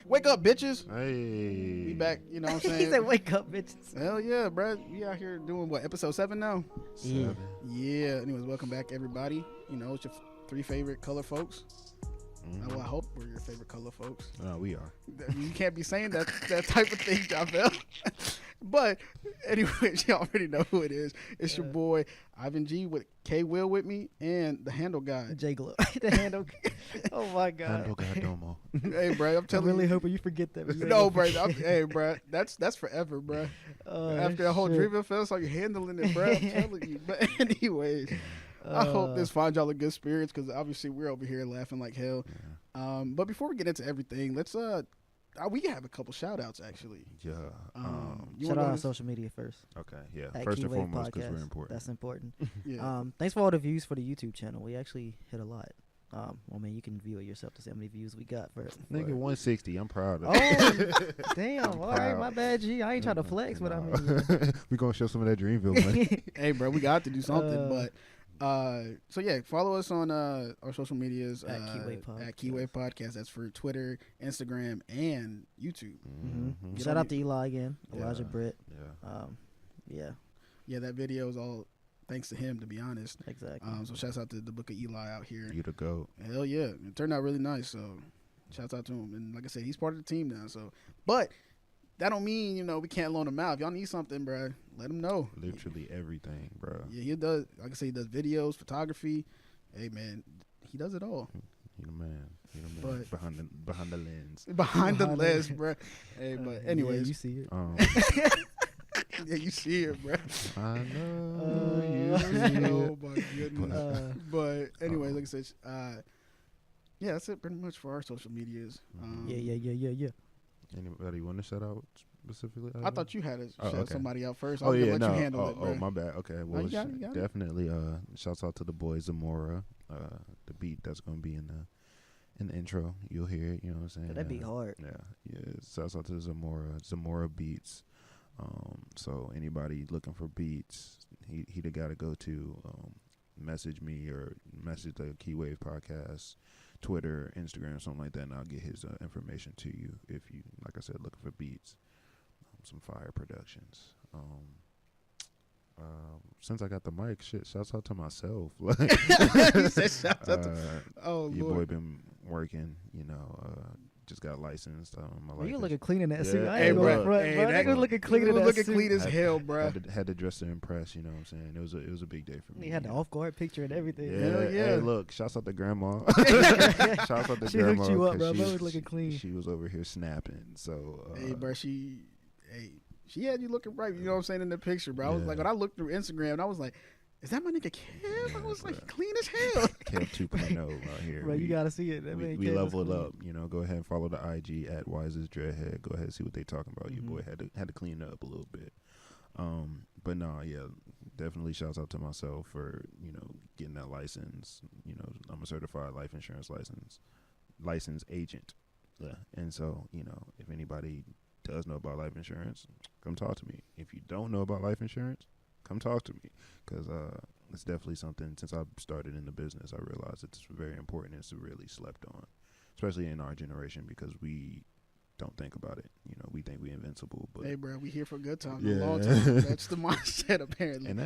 Wake up, bitches. Hey. We back, you know what I'm He saying? said, "Wake up, bitches." Hell yeah, bro. We out here doing what, episode 7 now? 7. Yeah. Anyways, welcome back, everybody. You know, it's your 3 favorite color folks. Well, I hope we're your favorite color folks. We are. You can't be saying that type of thing, Javel. But anyways, you already know who it is. It's your boy Ivan G with K Will with me and the handle guy. J Glow. The handle. Oh my god. Handle God Domo. Hey, bro, I'm telling I'm really you. hoping you forget that. No, bro. Hey, bro. That's forever, bro. After that whole Dreamville Fest, so you're handling it, bro. I'm telling you. But anyways, I hope this finds y'all in good spirits because obviously we're over here laughing like hell. Yeah. But before we get into everything, let's we can have a couple shout outs actually. Yeah. Shout out on social media first. Okay. Yeah. At First and Keyway foremost, because Podcast. we're important. That's important. Yeah. Thanks for all the views for the YouTube channel. We actually hit a lot. Well, man, you can view it yourself to see how many views we got for Nigga, 160. I'm proud of it. Oh, damn. I'm All right, proud. my bad, G. I ain't trying to flex, but I mean. we going to show some of that Dreamville money. Hey, bro, we got to do something. But so yeah, follow us on our social medias at Keyway Podcast. That's for Twitter, Instagram, and YouTube. Mm-hmm. Shout out to Eli again, Elijah Britt. Yeah. Yeah, that video is all thanks to him, to be honest. Exactly. So shouts out to the Book of Eli out here. You the GOAT. Hell yeah, it turned out really nice. So shouts out to him. And like I said, he's part of the team now. So, but that don't mean we can't loan him out. If y'all need something, bro, let him know. Literally everything, bro. Yeah, he does. Like I said, he does videos, photography. Hey man, he does it all. He the man. But behind the lens. Behind the lens, bro. Hey, but anyways, yeah, you see it. Yeah, you see it, bro. I know you see it. Oh my goodness. But anyway, like I said, yeah, that's it pretty much for our social medias. Yeah. Anybody want to shout out specifically? I thought you had to shout somebody out first. Oh yeah, no. You handle it, bro. My bad. Okay, well, you got it. Definitely. Shouts out to the boy Zamora. The beat that's gonna be in the intro. You'll hear it. You know what I'm saying? That beat hard. Yeah. Shouts out to Zamora Beats. So anybody looking for beats, he the guy to go to. Message me or message the Keywave Podcast, Twitter, Instagram, something like that, and I'll get his information to you if you, like I said, looking for beats, some fire productions. Since I got the mic, shouts out to myself. Like, He said shouts out to your Lord. boy been working, just got licensed. You looking clean in that suit. I Hey, ain't bro. going front, bro. That nigga looking clean in that looking suit. clean as hell, bro. Had to dress to impress. You know what I'm saying? It was a big day for me. He had the off guard picture and everything. Yeah, Hell yeah. Hey, look, shouts out to grandma. Shouts out to She grandma. hooked you up, 'cause bro. she Bro was looking clean. She was over here snapping. So Hey, bro, she had you looking right. You know what I'm saying in the picture, bro. I was like, when I looked through Instagram, I was like, is that my nigga Kev? I was like, clean as hell. Kev 2.0 out here. Bro, you gotta see it. We leveled up. Go ahead and follow the IG at Wisest Dreadhead. Go ahead and see what they talking about. Your boy had to clean it up a little bit. But no, yeah, definitely shouts out to myself for getting that license. I'm a certified life insurance license agent. Yeah, and so if anybody does know about life insurance, come talk to me. If you don't know about life insurance, come talk to me, because it's definitely something. Since I started in the business, I realized it's very important. It's really slept on, especially in our generation, because we don't think about it. We think we invincible, but Hey, bro, we here for a good time, a long time. That's the mindset, apparently. and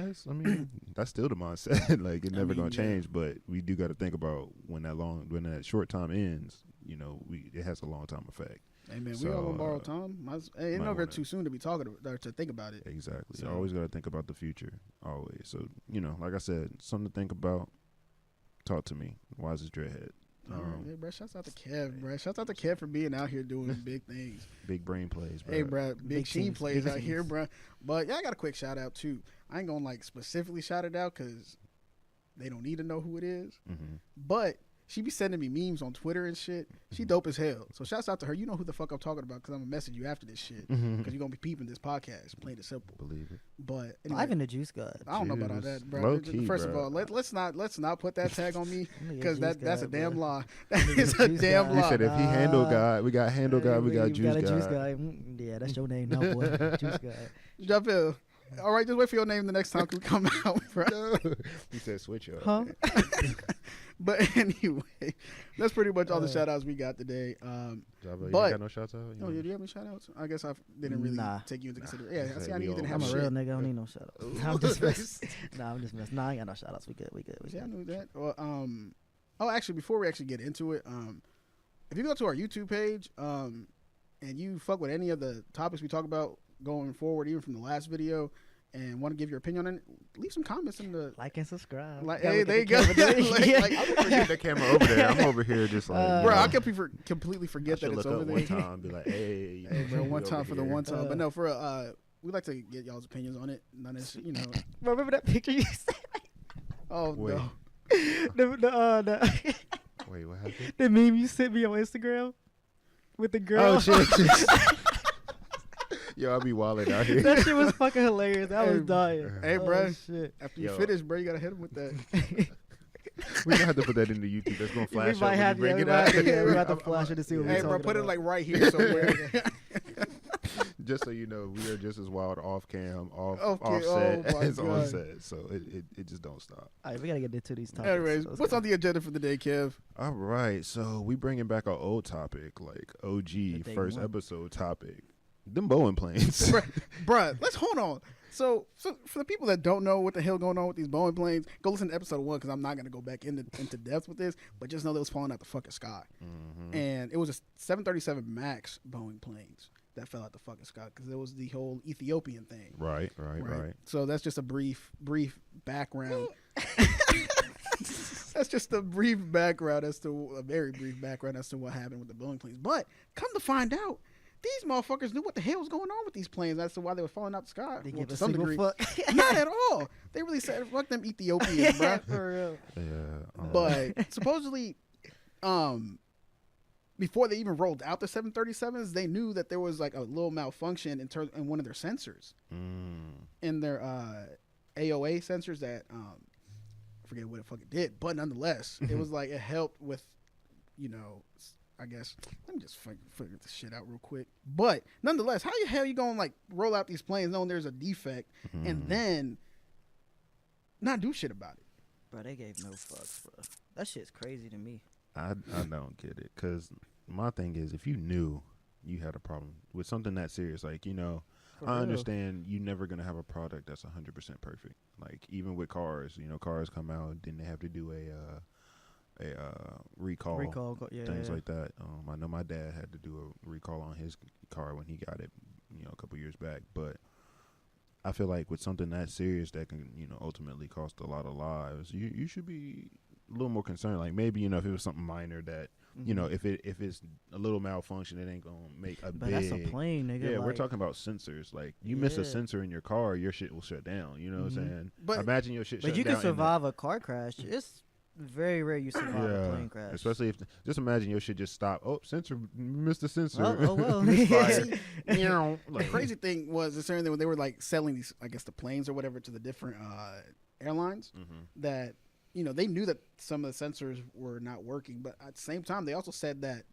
that's still the mindset. Like, it's never gonna change, but we do got to think about when that short time ends. It has a long time effect. Hey, man, we all on borrowed time. It's never too soon to be talking or to think about it. Exactly. So, You always got to think about the future. Always. So, like I said, something to think about. Talk to me. Wisest Dreadhead. All right, hey, bro, shouts out to Kev, bro. Shouts out to Kev for being out here doing big things. Big brain plays, bro. Hey, bro, big team teams, plays big out here, teams. bro. But, yeah, I got a quick shout out, too. I ain't going to, specifically shout it out because they don't need to know who it is. Mm-hmm. But she be sending me memes on Twitter and shit. She dope as hell. So shouts out to her. You know who the fuck I'm talking about because I'm going to message you after this shit because you're going to be peeping this podcast, plain and simple. Believe it. But anyway, Ivan the Juice God. I don't know about all that, bro. Low key, First bro. of all, let's not put that tag on me because Juice that's a guy, damn bro. lie. That is a Juice damn guy. He lie. said if he handle guy, we got handle guy, we got juice a guy. Juice guy. Yeah, that's your name now, boy. Juice guy. Javel. All right, just wait for your name the next time we come out, bro. He said switch up. Huh? But anyway, that's pretty much all the shout outs we got today. Java, you but ain't got no shots out? oh, yeah, do you have any shout outs? I guess I didn't really take you into consideration. Yeah, see, I knew you didn't have I'm a shit. real nigga. I don't need no shout outs. I'm just messing. Nah, I'm just messing. Nah, I ain't got no shout outs. We good. See, I knew that. Well, oh, actually, before we actually get into it, if you go to our YouTube page, and you fuck with any of the topics we talk about going forward, even from the last video, and want to give your opinion on it, leave some comments in the like and subscribe. Like, hey, there you go. like, I'm gonna get the camera over there. I'm over here just like, bro, I completely forget that it's over there. One time, and be like, hey, bro, one time for the one time. But no, for we like to get y'all's opinions on it. None of this, Bro, remember that picture you sent? Oh wait. no. Wait, what happened? The meme you sent me on Instagram with the girl. Oh shit. Yo, I be wilding out here. That shit was fucking hilarious. I was dying. Hey, bro. Shit. After you finish, bro, you gotta hit him with that. We gonna have to put that into YouTube. That's gonna flash We might have, bring it we out. have to flash it to see what Hey, we're bro, talking put it about. like right here somewhere. Just so you know, we are just as wild off cam, off Okay, set oh my as on God. set. So it just don't stop. All right, we gotta get into these topics. Anyways, So let's what's go. on the agenda for the day, Kev? All right, so we bringing back our old topic, like OG day first one. episode topic. Them Boeing planes. Bruh, let's hold on. So for the people that don't know what the hell going on with these Boeing planes, go listen to episode 1 because I'm not gonna go back into depth with this. But just know they was falling out the fucking sky, and it was a 737 Max Boeing planes that fell out the fucking sky because it was the whole Ethiopian thing. Right. So that's just a brief background. That's just a very brief background as to what happened with the Boeing planes. But come to find out, these motherfuckers knew what the hell was going on with these planes as to why they were falling out the sky. They Well, give to a some single degree. fuck. Not at all. They really said, fuck them Ethiopians, bro. For real. Yeah. But supposedly, before they even rolled out the 737s, they knew that there was like a little malfunction in one of their sensors. In their AOA sensors that I forget what it fucking did, but nonetheless, it was like it helped with, I guess. Let me just figure this shit out real quick. But nonetheless, how the hell you gonna like roll out these planes knowing there's a defect and then not do shit about it? Bro, they gave no fucks, bro. That shit's crazy to me. I don't get it, because my thing is, if you knew you had a problem with something that serious, like, For I real. understand you're never going to have a product that's 100% perfect. Like, even with cars, cars come out, then they have to do a recall, things like that. I know my dad had to do a recall on his car when he got it, a couple years back. But I feel like with something that serious that can, ultimately cost a lot of lives, you should be a little more concerned. Like, maybe, if it was something minor that, if it's a little malfunction, it ain't gonna make a But big. that's a plane, nigga. Yeah, we're like, talking about sensors. Like, you miss a Yeah. sensor in your car, your shit will shut down. You know what I'm saying? But- imagine your shit. But shut you down can survive a car crash. It's very rare you survive a plane crash. especially if just imagine your shit just stop. Oh, sensor, missed the sensor. Oh well. Misfired. The Like, crazy thing was the same thing when they were like selling these, I guess, the planes or whatever to the different airlines that, they knew that some of the sensors were not working, but at the same time, they also said that,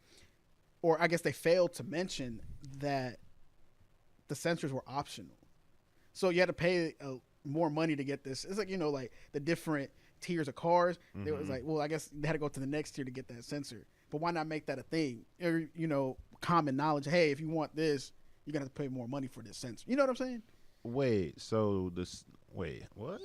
or I guess they failed to mention that the sensors were optional. So you had to pay more money to get this. It's like, like the different tiers of cars. They was like, well, I guess they had to go to the next tier to get that sensor. But why not make that a thing? Or, common knowledge. Hey, if you want this, you're going to have to pay more money for this sensor. You know what I'm saying? wait, what?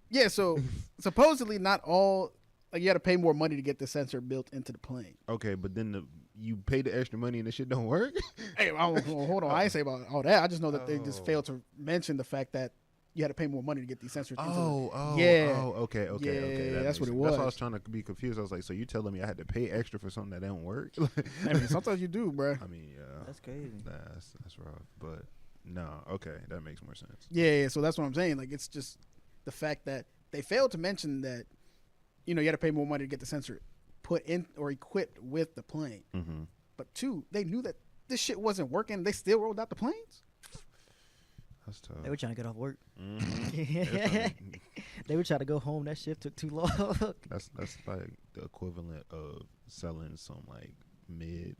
Yeah, so supposedly not all, like you had to pay more money to get the sensor built into the plane. Okay, but then you pay the extra money and the shit don't work? Hey, hold on. I ain't say about all that. I just know that they just failed to mention the fact that you had to pay more money to get these sensors into Okay. Yeah, that's what it That's why I was. was trying to be confused. I was like, so you telling me I had to pay extra for something that don't work? I mean, sometimes you do, bro. I mean, yeah. That's crazy. That's rough. But no, okay, that makes more sense. Yeah, so that's what I'm saying. Like, it's just the fact that they failed to mention that, you had to pay more money to get the sensor put in or equipped with the plane. Mm-hmm. But two, they knew that this shit wasn't working. They still rolled out the planes. That's tough. They were trying to get off work. Mm-hmm. They were trying to go home. That shift took too long. That's like the equivalent of selling some like mid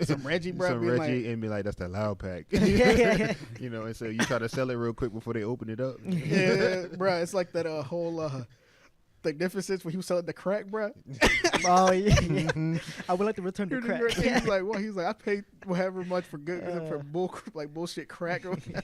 Some Reggie, bro. some being Reggie like, and be like, that's the loud pack. Yeah. And so you try to sell it real quick before they open it up. yeah, bro. It's like that whole Magnificence when he was selling the crack, bro. Oh yeah. I would like to return the crack. He's like, well, he's like, I paid however much for good for bullshit crack or whatever.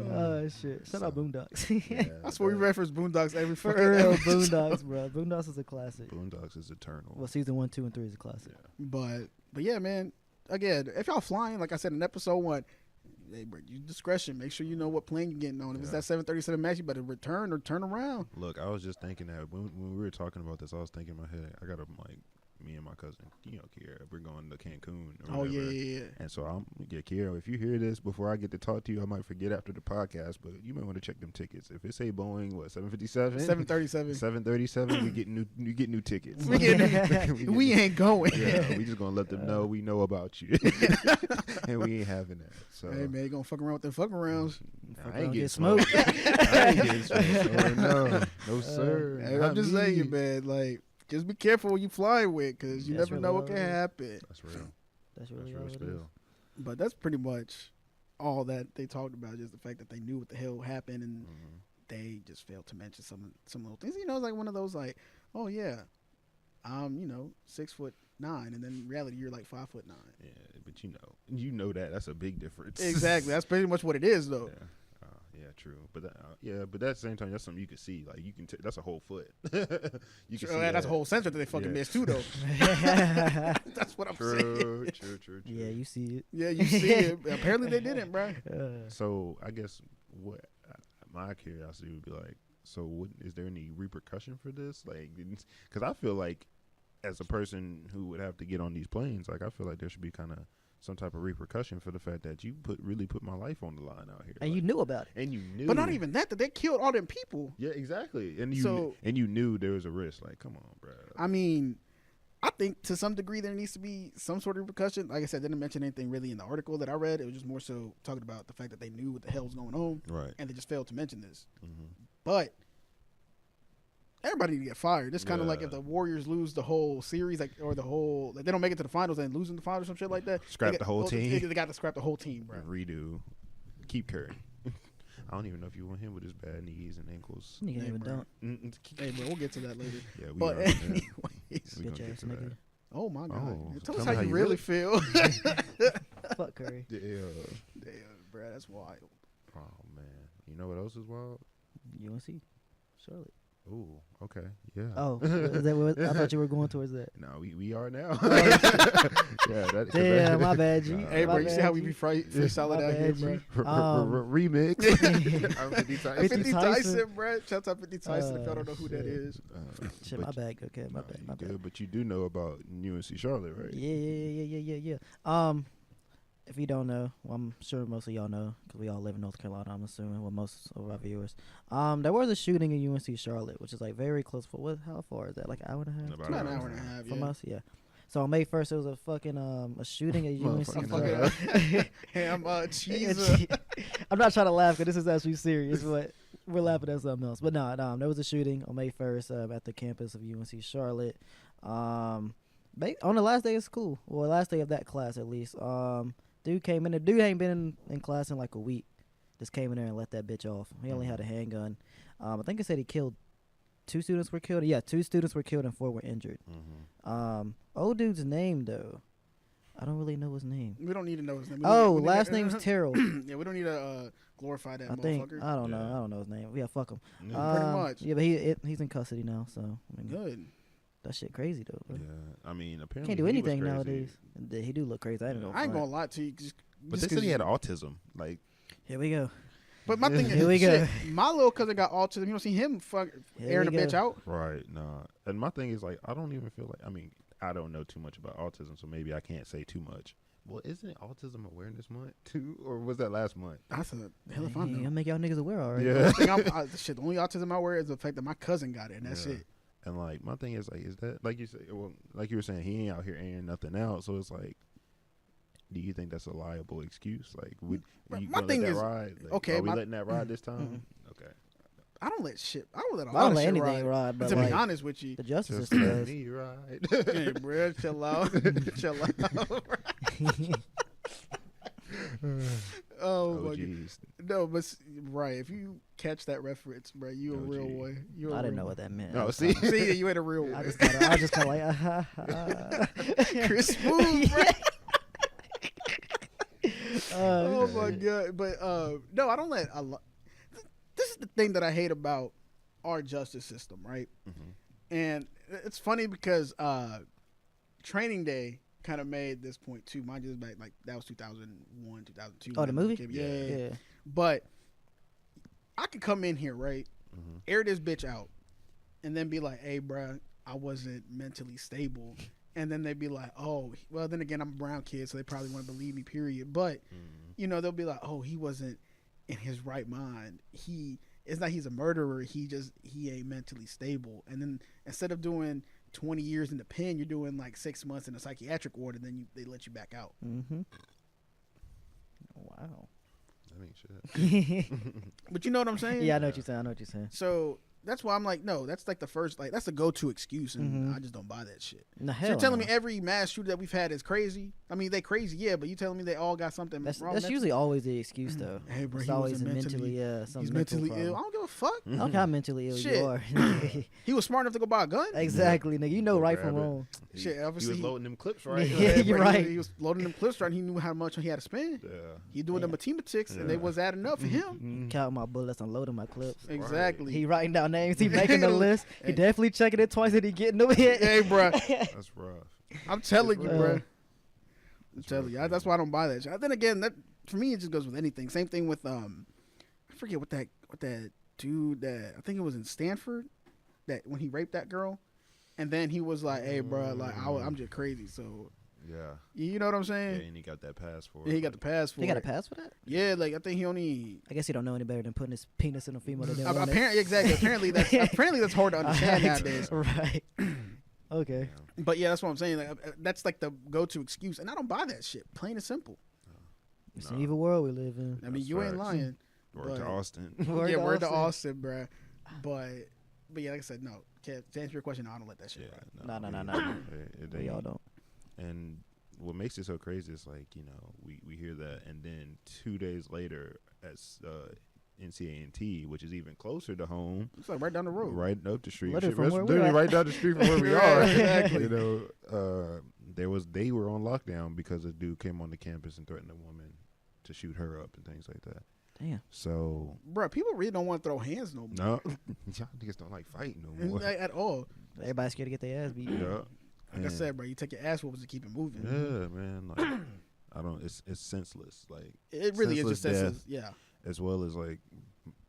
Oh shit! Shout out Boondocks. Yeah, I swear we reference Boondocks every For fucking real, episode. Boondocks, bro. Boondocks is a classic. Boondocks is eternal. Well, season 1, 2, and 3 is a classic. But yeah, man. Again, if y'all flying, like I said in episode 1, hey, bro, use discretion. Make sure you know what plane you're getting on. If it's that 737 MAX, you better return or turn around. Look, I was just thinking that when we were talking about this, I was thinking in my head, I gotta me and my cousin, Kiera, we're going to Cancun. Or Oh whatever. yeah. And so Kiera, if you hear this before I get to talk to you, I might forget after the podcast, but you might want to check them tickets. If it say Boeing, 757, 737. 737, you get new tickets. We ain't going. Yeah, we just gonna let them know we know about you, and we ain't having that. So Hey man, you gonna fuck around with them fucking rounds? I ain't getting get smoked. smoked. I ain't getting smoked. No, sir. Hey, I'm Not just me. saying, man. Like, just be careful what you flying with, cause you That's never really know all what can it is. happen. That's real. That's really That's all real it is. still. But that's pretty much all that they talked about. Just the fact that they knew what the hell happened, and they just failed to mention some little things. You know, it's like one of those like, oh yeah, I'm 6'9", and then in reality you're like 5'9". Yeah, but you know that's a big difference. Exactly, that's pretty much what it is, though. Yeah. Yeah, true. But but at the same time, that's something you can see. Like you can, that's a whole foot. You can see That's a whole sensor that they fucking missed too, though. That's what I'm saying. True. Yeah, you see it. Yeah, you see it. Apparently they didn't, bro. So I guess what my curiosity would be like. So is there any repercussion for this? Like, because I feel like as a person who would have to get on these planes, like I feel like there should be kind of some type of repercussion for the fact that you really put my life on the line out here, And like, you knew about it. and you knew, But not even that they killed all them people. Yeah, exactly. And So- you knew there was a risk. Like, come on, bro. I mean, I think to some degree there needs to be some sort of repercussion. Like I said, didn't mention anything really in the article that I read. It was just more so talking about the fact that they knew what the hell was going on, Right. and they just failed to mention this. Mm-hmm. But everybody need to get fired. It's kind of like Yeah. if the Warriors lose the whole series, like or the whole, like they don't make it to the finals and losing the finals or some shit like that. Scrap they the whole team. They got to scrap the whole team, bro. And redo. Keep Curry. I don't even know if you want him with his bad knees and ankles. You Hey, even bro. don't. Hey, bro, we'll get to that later. Yeah, we But are. anyways, We gonna Bitch get ass to that. nigga. oh my god, Oh, tell tell us me how you really feel. Fuck Curry. Yeah. Damn, bro, that's wild. Oh man. You know what else is wild? UNC. Charlotte. Ooh. Okay. Yeah. Oh, is that what, I thought you were going towards that. No, we are now. Yeah. Damn, my bad, G. Hey, My bro, you see bad, how we G. be freestyling My out here, bad, bro? G. Remix. I'm 50 Tyson. 50 50 Tyson. Tyson, bro. Shout out 50 Tyson if y'all don't know who that shit. is. Shit, my bad. Okay, my bad. My bad. Good, but you do know about UNC Charlotte, right? Yeah. If you don't know, well, I'm sure most of y'all know because we all live in North Carolina. I'm assuming, well, most of our viewers. There was a shooting in UNC Charlotte, which is like very close. How far is that? Like an hour and a half? About About an hour and a half, From yeah. us, yeah. So on May 1st, it was a fucking a shooting at UNC. Motherfucking Charlotte. Ham, cheese. I'm not trying to laugh because this is actually serious, but we're laughing at something else. But no, there was a shooting on May 1st at the campus of UNC Charlotte. On the last day of school, well, last day of that class at least. Dude came in. The dude ain't been in class in like a week. Just came in there and let that bitch off. He only had a handgun. I think it said he killed 2 students were killed. Yeah, 2 students were killed and 4 were injured. Mm-hmm. Old dude's name though, I don't really know his name. We don't need to know his name. Last name's Terrell. Yeah, we don't need to glorify that I think motherfucker. I don't know. Yeah. I don't know his name. Yeah, fuck him. Yeah. Pretty much. Yeah, but he's in custody now. So I mean, Good. that shit crazy though. Bro. Yeah, I mean, apparently Can't do he was anything crazy. nowadays. He do look crazy. I ain't gonna. I ain't front. gonna lie to you. But they said he had autism. Like, Here we go. But my thing is, Here we go. shit, my little cousin got autism. You don't see him airing a we bitch go. out. right? Nah. And my thing is like, I don't even feel like. I mean, I don't know too much about autism, so maybe I can't say too much. Well, isn't it Autism Awareness Month too, or was that last month? That's a hell if I know. I'll make y'all niggas aware already. Yeah. The only autism I wear is the fact that my cousin got it, and that's Yeah. it. And like, my thing is like, is that like you say? Well, like you were saying, he ain't out here airing nothing out. So it's like, do you think that's a liable excuse? Like, would My you gonna thing let that is- ride? Like, okay, are we my- letting that ride this time? Okay. I don't let shit. I don't let a I lot don't of let shit anything ride, but to like be honest with you, the justice Just system let does. me ride. hey, bro, chill out, chill out. Oh Oh my god. jeez. No, but right. If you catch that reference, bro, you a real boy. I didn't know what that meant. No, see, you ain't a real one. I just kind of like, Chris Smooth, bro. Oh my shit. god! But no, I don't let. This is the thing that I hate about our justice system, right? Mm-hmm. And it's funny because Training Day kind of made this point too. Mind you, it was back like that was 2001, 2002. Oh, the movie? Yeah. But I could come in here, right? Mm-hmm. Air this bitch out, and then be like, "Hey, bro, I wasn't mentally stable." And then they'd be like, "Oh, well, then again, I'm a brown kid, so they probably wouldn't believe me, period." But, you know, they'll be like, "Oh, he wasn't in his right mind. It's not he's a murderer. He ain't mentally stable." And then instead of doing 20 years in the pen, you're doing like 6 months in a psychiatric ward, and then they let you back out. Mm-hmm. Wow. That ain't shit. But you know what I'm saying? Yeah, I know what you're saying. So that's why I'm like, no, that's like the first, like that's the go-to excuse, and I just don't buy that shit. No, So you're telling me every mass shooter that we've had is crazy? I mean, they crazy, yeah, but you telling me they all got something wrong? That's usually always the excuse, though. Hey, bro, it's he always wasn't mentally he's mentally ill. I don't give a fuck. I don't care how mentally ill Shit. you are. He was smart enough to go buy a gun. Exactly, nigga. You know Go right grab from it. wrong. Shit, He obviously was loading them clips, right? Yeah, you're bro, right. He was loading them clips right. He knew how much he had to spend. Yeah. He doing the mathematics, and they was adding up for him. Counting my bullets, unloading my clips. Exactly. He writing down names. He making the list. He definitely checking it twice and he getting them hit. Hey, bro, That's rough. I'm telling you, bro. I'm It's telling you. rough, That's why I don't buy that shit. Then again, that for me it just goes with anything. Same thing with I forget what that dude that I think it was in Stanford that when he raped that girl, and then he was like, "Hey, bro, like I'm just crazy." So Yeah. you know what I'm Yeah, saying? and he got that pass for it. Yeah, he got the pass for He got a it. pass for that? Yeah, like I think he only. I guess he don't know any better than putting his penis in a female that didn't want it. Apparently, exactly. Apparently that's hard to understand nowadays. Right. Okay. Yeah. But yeah, that's what I'm saying. Like, that's like the go-to excuse, and I don't buy that shit. Plain and simple. It's an evil world we live in. I mean, That's you ain't facts. lying. Word to But- Austin. Word to Austin, bruh. But yeah, like I said, no. To answer your question, no, I don't let that shit ride. No. We all don't. And what makes it so crazy is like, you know, we hear that, and then 2 days later at NCA&T, which is even closer to home, It's like right down the road. right up the street, Literally from where we're literally at. right down the street from where we Yeah, are. exactly. You know, they were on lockdown because a dude came on the campus and threatened a woman to shoot her up and things like that. Damn. So Bruh, people really don't want to throw hands no more. no, y'all niggas don't like fighting no more. At all. Everybody's scared to get their ass beat. Yeah. Like I said, bro, you take your ass whoopers to keep it moving. Yeah, man. Like, I don't. It's senseless. Like It really is just senseless senseless. Yeah. as well as like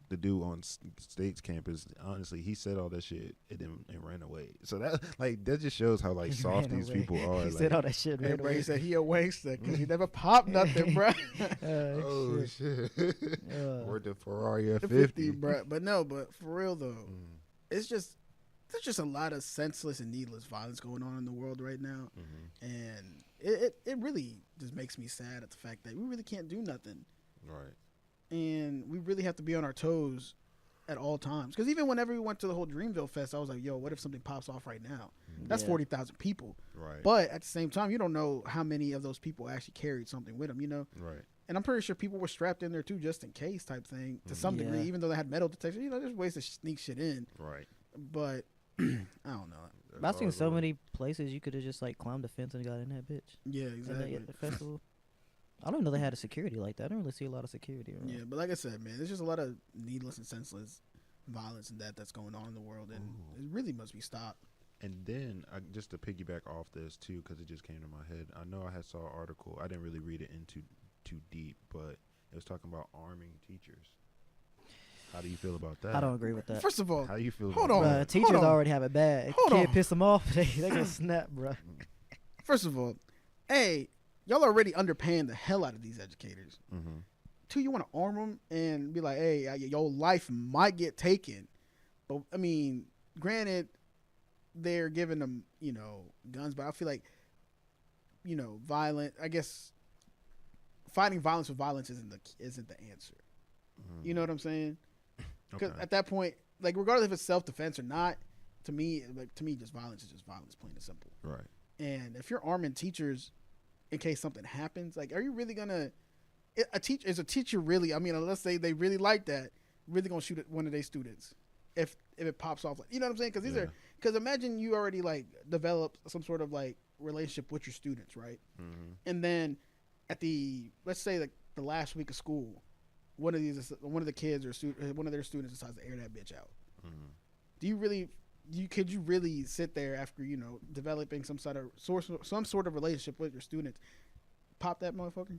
the dude on State's campus. Honestly, he said all that shit and ran away. So that just shows how like He soft ran these away. people are. He like, said all that shit, Hey, man. bro, he said he a waster because he never popped nothing, bro. oh shit! Or the Ferrari The F50, bro. But no, but for real though, Mm, it's just there's just a lot of senseless and needless violence going on in the world right now, mhm. and it really just makes me sad at the fact that we really can't do nothing, Right. and we really have to be on our toes at all times. Because even whenever we went to the whole Dreamville Fest, I was like, yo, what if something pops off right now? That's Yeah. 40,000 people. Right. But at the same time, you don't know how many of those people actually carried something with them, you know? right. And I'm pretty sure people were strapped in there too, just in case type thing, to some Yeah. degree, even though they had metal detectors. You know, there's ways to sneak shit in. Right. But I don't know. I've seen so many places you could have just like climbed the fence and got in that bitch. Yeah, At exactly. the festival. I don't even know they had a security like that. I don't really see a lot of security around. Yeah, but like I said, man, there's just a lot of needless and senseless violence and that's going on in the world, and it really must be stopped. And then, just to piggyback off this too, because it just came to my head. I know I had saw an article. I didn't really read it into too deep, but it was talking about arming teachers. How do you feel about that? I don't agree with that. First of all, How do you feel? Hold about on. that? Teachers on. already have it bad. If Hold kid on. piss them off, they gonna snap, bro. first of all, hey, y'all already underpaying the hell out of these educators. Mm-hmm. Two, you want to arm them and be like, hey, your life might get taken. But, I mean, granted, they're giving them, you know, guns, but I feel like, you know, I guess fighting violence with violence isn't the answer. Mm-hmm. You know what I'm saying? Because Okay. at that point, like, regardless if it's self-defense or not, to me, just violence is just violence, plain and simple. Right. And if you're arming teachers in case something happens, like, are you really gonna is a teacher really? I mean, let's say they really like that, really gonna shoot at one of their students if it pops off. Like, you know what I'm saying? Because imagine you already like developed some sort of like relationship with your students, right? Mm-hmm. And then let's say like the last week of school, one of the kids or one of their students decides to air that bitch out. Mm-hmm. Do you really? Could you really sit there after developing some sort of relationship with your students, pop that motherfucker?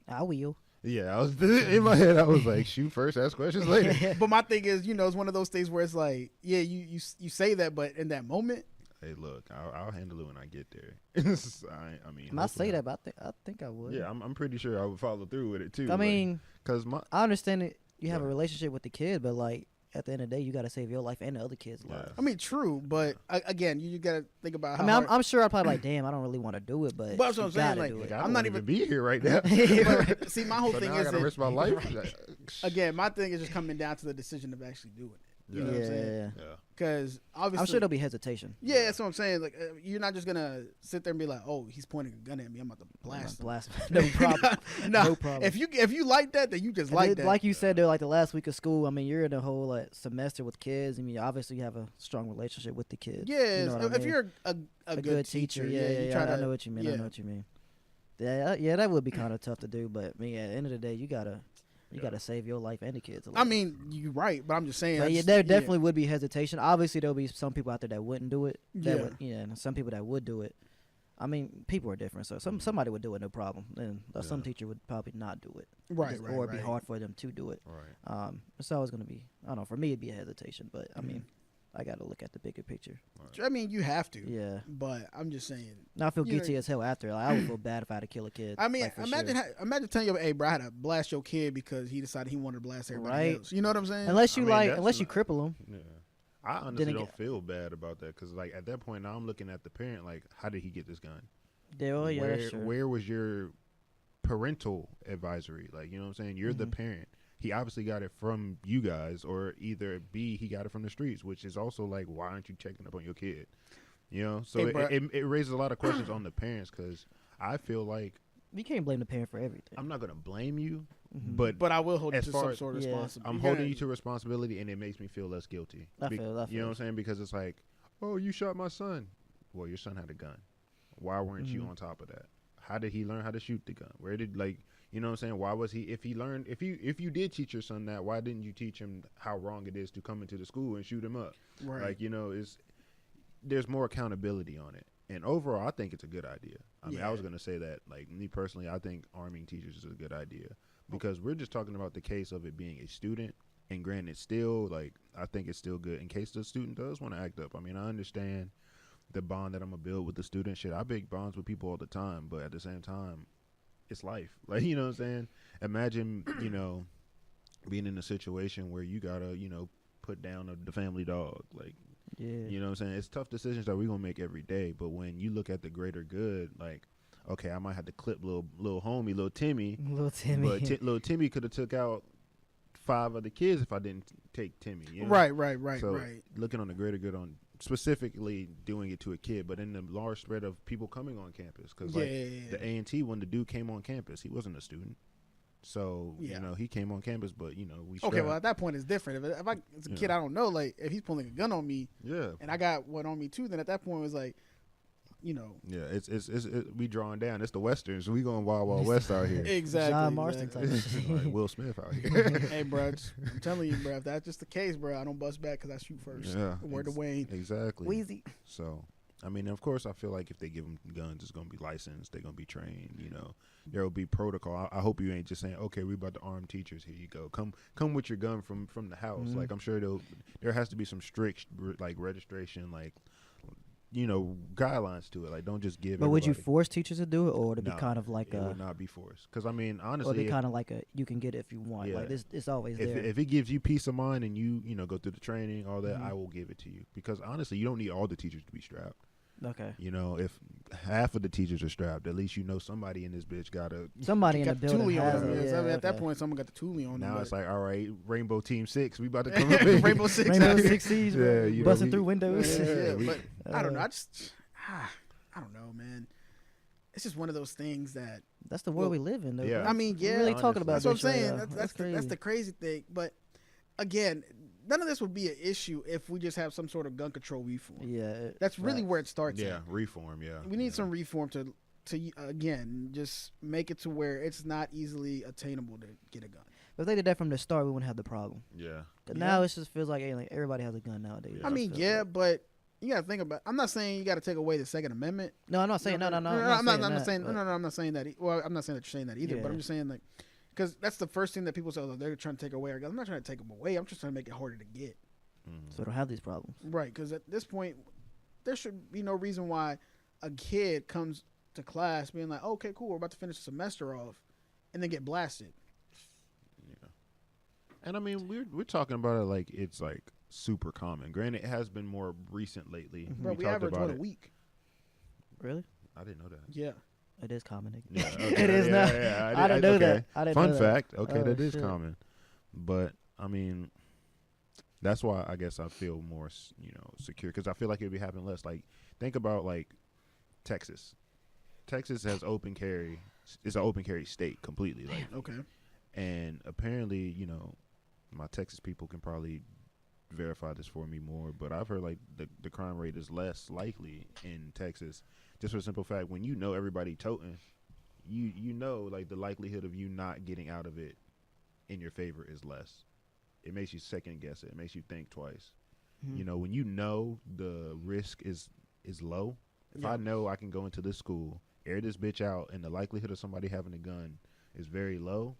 I will. Yeah, I was in my head. I was like, shoot first, ask questions later. But my thing is, it's one of those things where it's like, yeah, you say that, but in that moment, hey, look, I'll handle it when I get there. I mean, I say that, but I think I would. Yeah, I'm pretty sure I would follow through with it too. I mean, because I understand it. You have a relationship with the kid, but like at the end of the day, you got to save your life and the other kids' lives. I mean, true, but again, you got to think about how. I mean, I'm sure I'd probably like, damn, I don't really want to do it, but that's what I'm saying. Like, I'm not even be here right now. See, my whole thing now is I gotta risk my life. Again, my thing is just coming down to the decision of actually doing it. You know what I'm saying? Yeah. Because obviously, I'm sure there'll be hesitation. Yeah, that's what I'm saying. Like, you're not just gonna sit there and be like, "Oh, he's pointing a gun at me. I'm about to blast him." Blast him. No problem. No problem. If you like that, then you just like that. Like you said, they're like the last week of school. I mean, you're in a whole like semester with kids. I mean, obviously you have a strong relationship with the kids. Yeah, you know if I mean? you're a good teacher, I know what you mean. I know what you mean. Yeah, that would be kind of tough to do, but at the end of the day, you gotta save your life and the kids' life. I mean, you're right, but I'm just saying. There definitely would be hesitation. Obviously, there'll be some people out there that wouldn't do it. And some people that would do it. I mean, people are different, so somebody would do it, no problem, and some teacher would probably not do it, or it'd be hard for them to do it. Right. It's always going to be. I don't know. For me, it'd be a hesitation, but I mean, I got to look at the bigger picture. I mean, you have to. Yeah. But I'm just saying. Now I feel guilty as hell after. Like, I would feel bad if I had to kill a kid. I mean, like, imagine telling your, hey, bro, I had to blast your kid because he decided he wanted to blast everybody else. You know what I'm saying? Unless you unless you cripple him. Yeah. I honestly don't feel bad about that because, like, at that point, now I'm looking at the parent, like, how did he get this gun? Where was your parental advisory? Like, you know what I'm saying? You're the parent. He obviously got it from you guys, or either B, he got it from the streets, which is also like, why aren't you checking up on your kid? You know, so it raises a lot of questions on the parents because I feel like you can't blame the parent for everything. I'm not gonna blame you, but I will hold you to some sort of responsibility. I'm holding you to responsibility, and it makes me feel less guilty. I feel. You know what I'm saying? Because it's like, oh, you shot my son. Well, your son had a gun. Why weren't you on top of that? How did he learn how to shoot the gun? Where did you know what I'm saying? Why was he, if you did teach your son that, why didn't you teach him how wrong it is to come into the school and shoot him up? Right. Like, there's more accountability on it. And overall, I think it's a good idea. I mean, I was going to say that, like, me personally, I think arming teachers is a good idea because we're just talking about the case of it being a student. And granted, still, like, I think it's still good in case the student does want to act up. I mean, I understand the bond that I'm going to build with the student. Shit, I big bonds with people all the time, but at the same time, it's life. Like, you know what I'm saying? Imagine, being in a situation where you got to, put down the family dog. Like, you know what I'm saying? It's tough decisions that we're going to make every day, but when you look at the greater good, like, okay, I might have to clip little homie, little Timmy. But little Timmy could have took out 5 other kids if I didn't take Timmy. You know? Right. So looking on the greater good on specifically doing it to a kid, but in the large spread of people coming on campus, because the A&T, when the dude came on campus, he wasn't a student, so he came on campus, but we okay. Well, at that point it's different. If I as a kid, I don't know, like if he's pulling a gun on me, and I got one on me too, then at that point it was like, it's we drawing down. It's the westerns. We going Wild West out here. Exactly. John Marston type of shit. Like Will Smith out here. Hey, bro, I'm telling you, bro, if that's just the case, bro, I don't bust back because I shoot first. Yeah. Word to Wayne. Exactly. Wheezy. So, I mean, of course, I feel like if they give them guns, it's going to be licensed. They're going to be trained. There will be protocol. I hope you ain't just saying, okay, we about to arm teachers. Here you go. Come with your gun from the house. Like, I'm sure there has to be some strict, like, registration, like, guidelines to it. Like, don't just give. But would you force teachers to do it, or would it be kind of like it would not be forced? Because I mean, honestly, or be kind of like you can get it if you want. Yeah. Like it's always there. If it gives you peace of mind and you go through the training, all that, I will give it to you. Because honestly, you don't need all the teachers to be strapped. Okay. If half of the teachers are strapped, at least somebody in this bitch got somebody in the building has it. I mean, at that point, someone got the toolie on. Now it's like, all right, Rainbow Team 6, we about to come up in. Rainbow Six Siege, busting through windows. But I don't know. I don't know, man. it's just one of those things that. That's the world we live in, though. Yeah. Bro. I mean, yeah, We're really talking about that's what I'm this right saying. now. That's the crazy thing. But again, none of this would be an issue if we just have some sort of gun control reform. Yeah, That's really where it starts. Yeah, at. reform. Yeah, We need some reform to again just make it to where it's not easily attainable to get a gun. But if they did that from the start, we wouldn't have the problem. Yeah. But now it just feels like, hey, like everybody has a gun nowadays. Yeah. I mean, It feels yeah, like. but you gotta think about. I'm not saying you gotta take away the Second Amendment. No, I'm not saying no. I'm not saying no. I'm not saying that. Well, I'm not saying that you're saying that either. But I'm Yeah. just saying like, because that's the first thing that people say. Oh, they're trying to take away our guns. I'm not trying to take them away. I'm just trying to make it harder to get. So we don't have these problems. Right, because at this point, there should be no reason why a kid comes to class being like, okay, cool, we're about to finish the semester off, and then get blasted. Yeah. And I mean, we're talking about it like it's like super common. Granted, it has been more recent lately. Bro, we talked average about one a it. week. Really? I didn't know that. Yeah. It is common. Yeah, It is now. I didn't know that. I didn't Fun know that. fact. Okay, Oh, that is shit. common. But I mean, that's why I guess I feel more, secure because I feel like it would be happening less. Like, think about like Texas. Texas has open carry. It's an open carry state completely. Like, Okay. and apparently, my Texas people can probably verify this for me more, but I've heard like the crime rate is less likely in Texas, just for the simple fact when you know everybody toting, you know like the likelihood of you not getting out of it in your favor is less. It makes you second guess it. It makes you think twice. Mhm. When you know the risk is low. If I know I can go into this school, air this bitch out, and the likelihood of somebody having a gun is very low,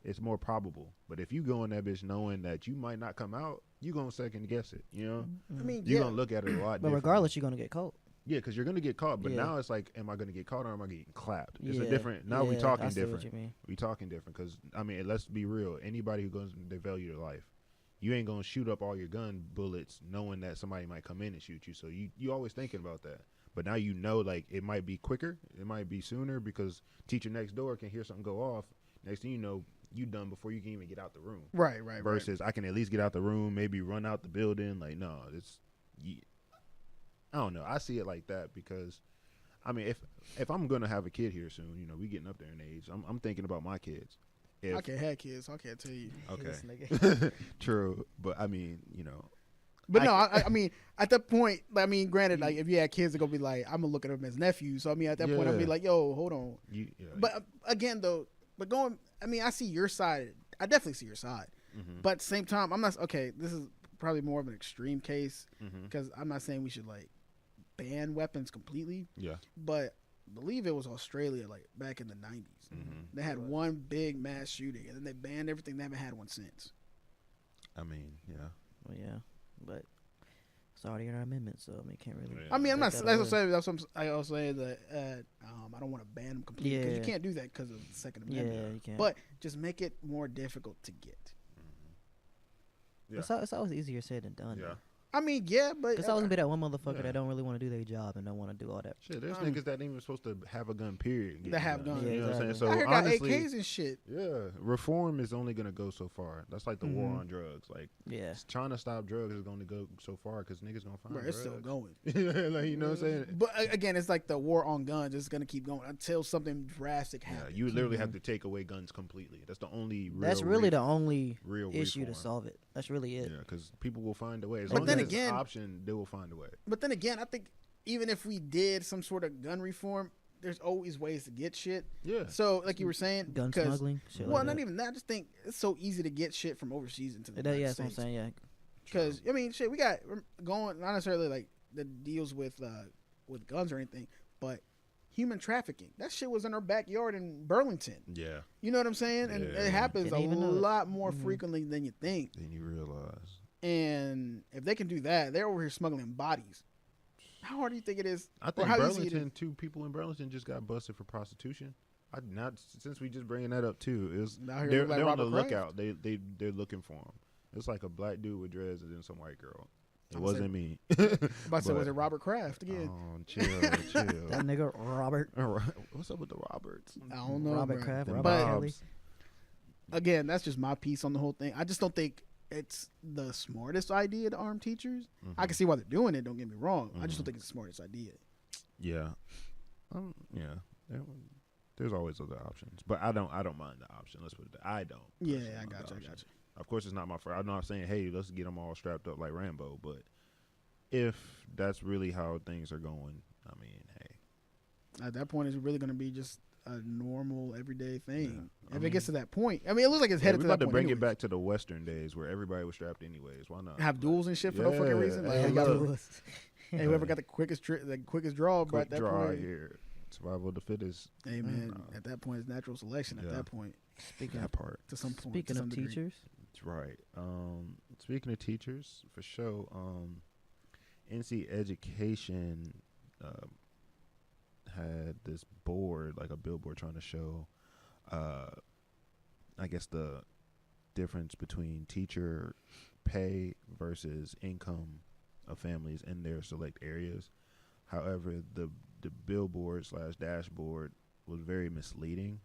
it's more probable. But if you go in that bitch knowing that you might not come out, you gonna second guess it. I mean, You're gonna look at it a lot. But regardless, you're gonna get caught. Yeah, because you're gonna get caught. But Yeah. now it's like, am I gonna get caught or am I getting clapped? It's Yeah. a different. Now we Yeah, talking I see what different. you mean. We talking different because I mean, let's be real. Anybody who goes, they value their life. You ain't gonna shoot up all your gun bullets knowing that somebody might come in and shoot you. So you always thinking about that. But now like it might be quicker, it might be sooner because teacher next door can hear something go off. Next thing you know, you done before you can even get out the room. Right. Versus I can at least get out the room, maybe run out the building. Like no, I don't know. I see it like that because, I mean, if I'm gonna have a kid here soon, we getting up there in age. I'm thinking about my kids. I can't have kids, so I can't tell you. Okay. This nigga. True, but I mean, But no, I mean, at that point, I mean, granted, like if you had kids, they're gonna be like, I'm gonna look at them as nephews. So I mean, at that point, I'd be Yeah. like, yo, hold on. But again, though, I mean, I see your side. I definitely see your side. But at the same time, I'm not okay. This is probably more of an extreme case because I'm not saying we should like ban weapons completely. Yeah. But I believe it was Australia, like back in the 90s. They had one big mass shooting, and then they banned everything. They haven't had one since. I mean, yeah. Well, yeah, but it's already in our amendment, so I mean, can't really. I mean, I'm not. take That's that what away. I was saying that I don't want to ban them completely because you Yeah. can't do that because of the Second Amendment. Yeah, you can't. But just make it more difficult to get. Yeah. It's always easier said than done. Yeah. I mean, yeah, but Because always be that one motherfucker Yeah. that don't really want to do their job and don't want to do all that. Shit, there's Um, niggas that ain't even supposed to have a gun. Period. That have guns. Yeah, You know what I'm saying? exactly. So I heard got honestly, AKs and shit. yeah, reform is only gonna go so far. That's like the war Mhm. on drugs. Like Yeah. trying to stop drugs is going to go so far because niggas gonna find Bro, it's still drugs. going. Like, you know what I'm saying? But again, it's like the war on guns. It's gonna keep going until something drastic Yeah, happens. you literally have to take away guns completely. That's the only real. That's really the only real issue to reform. solve it. That's really it. Yeah, because people will find a way. As But long then as it's again- an option, they will find a way. But then again, I think even if we did some sort of gun reform, there's always ways to get shit. Yeah. So, like you were saying, Gun 'cause- smuggling, shit Well, like not that. even that. I just think it's so easy to get shit from overseas into the Yeah, United that's what I'm States. saying. Yeah. Because I mean, shit, we got going not necessarily like the deals with guns or anything, but human trafficking. That shit was in our backyard in Burlington. Yeah. You know what I'm saying? And Yeah. it happens a Didn't even know it. lot more Mhm. frequently than you think. Then you realize. And if they can do that, they're over here smuggling bodies. How hard do you think it is? I think how easy it Burlington, 2 people in Burlington just got busted for prostitution. Not since we just bringing that up too. It's Out here they're look like on the Robert Kraft. lookout. They're looking for him. It's like a black dude with dreads and then some white girl. It I'm wasn't me. I'm about to say, was But- it Robert Kraft again? Oh, chill, chill. That nigga Robert. All right. What's up with the Roberts? I don't know. Robert bro. Kraft. Them Robert But- Kelly. Bobs. Again, that's just my piece on the whole thing. I just don't think it's the smartest idea to arm teachers. I can see why they're doing it. Don't get me wrong. I just don't think it's the smartest idea. Yeah. Yeah. There- There's always other options, but I don't mind the option. Let's put it. I don't. Yeah, personally I mind got the you. I option. got you. Of course, it's not my fault. I'm not saying, hey, let's get them all strapped up like Rambo, but if that's really how things are going, I mean, hey, At that point, it's really going to be just a normal, everyday thing. Yeah. If it gets to that point, I mean, it looks like it's yeah, headed we're to about that to point. bring it anyways. back to the Western days where everybody was strapped anyways. Why not? Have duels and shit for no fucking reason. Like, Hey, you got look, hey, whoever got the quickest draw, bro. quick At that draw point, here. Survival of the fittest. hey man, Nah. at that point, it's natural selection. At Yeah. that point, Speaking That of part. to some point. speaking to of some degree. teachers, That's right. Speaking of teachers, for sure. NC Education had this board, like a billboard, trying to show, I guess, the difference between teacher pay versus income of families in their select areas. However, the billboard / dashboard was very misleading.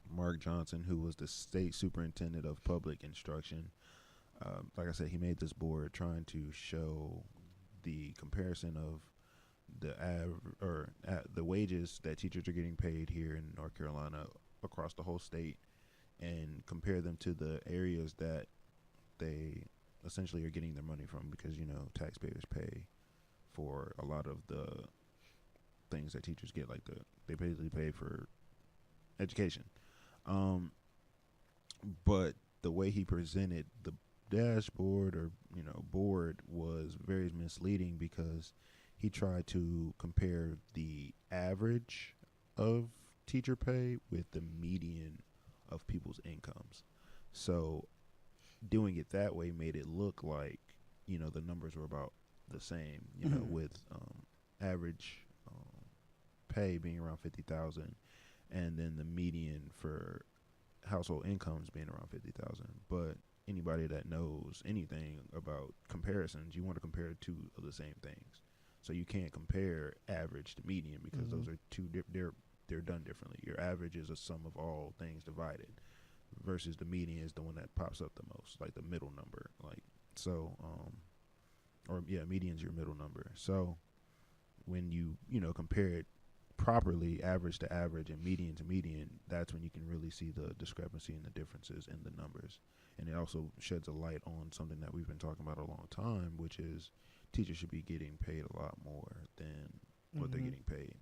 Mark Johnson, who was the state superintendent of public instruction, like I said, he made this board trying to show the comparison of the wages that teachers are getting paid here in North Carolina across the whole state, and compare them to the areas that they essentially are getting their money from, because taxpayers pay for a lot of the things that teachers get, like they basically pay for education. But the way he presented the dashboard or board was very misleading, because he tried to compare the average of teacher pay with the median of people's incomes. So doing it that way made it look like the numbers were about the same, with average pay being around 50,000, and then the median for household incomes being around 50,000. But anybody that knows anything about comparisons, you want to compare two of the same things. So you can't compare average to median, because those are two they're done differently. Your average is a sum of all things divided, versus the median is the one that pops up the most, like the middle number. Median's your middle number. So when you compare it properly, average to average and median to median, that's when you can really see the discrepancy and the differences in the numbers. And it also sheds a light on something that we've been talking about a long time, which is teachers should be getting paid a lot more than what they're getting paid.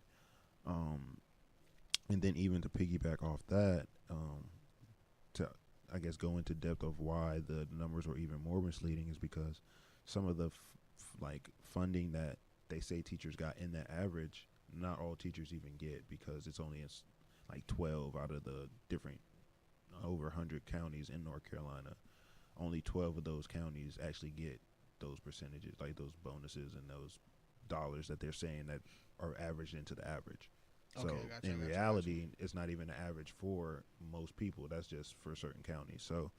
And then even to piggyback off that, to I guess go into depth of why the numbers were even more misleading, is because some of the funding that they say teachers got in that average, not all teachers even get, because it's only like 12 out of the different over 100 counties in North Carolina. Only 12 of those counties actually get those percentages, like those bonuses and those dollars that they're saying that are averaged into the average. So in reality, it's not even an average for most people. That's just for certain counties. So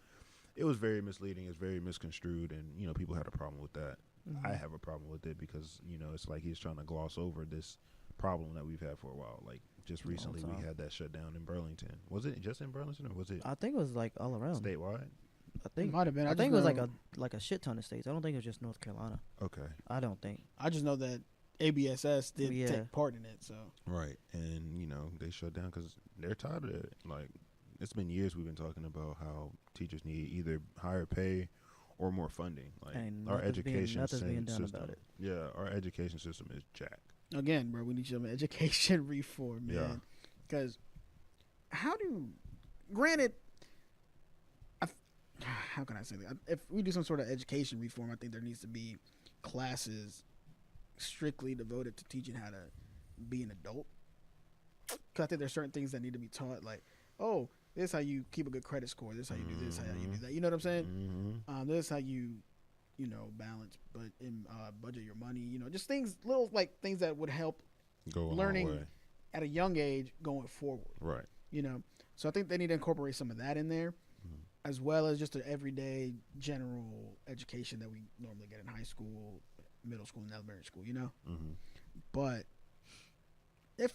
it was very misleading. It's very misconstrued, and people had a problem with that. I have a problem with it, because it's like he's trying to gloss over this problem that we've had for a while. Like just recently, we had that shutdown in Burlington. Was it just in Burlington, or was it? I think it was like all around statewide. I think it might have been. I think it was like a shit ton of states. I don't think it was just North Carolina. Okay. I don't think. I just know that ABSS did take part in it. So right, and they shut down because they're tired of it. Like it's been years we've been talking about how teachers need either higher pay or more funding. Like our education system. About it. Yeah, our education system is jacked. Again, bro, we need some education reform, man. Because granted, how can I say that? If we do some sort of education reform, I think there needs to be classes strictly devoted to teaching how to be an adult. Because I think there's certain things that need to be taught, like, oh, this is how you keep a good credit score. This is how you do this, how you do that. You know what I'm saying? This is how you balance, but budget your money. Just things, little things that would help learning at a young age going forward. Right. So I think they need to incorporate some of that in there, as well as just an everyday general education that we normally get in high school, middle school, and elementary school. But if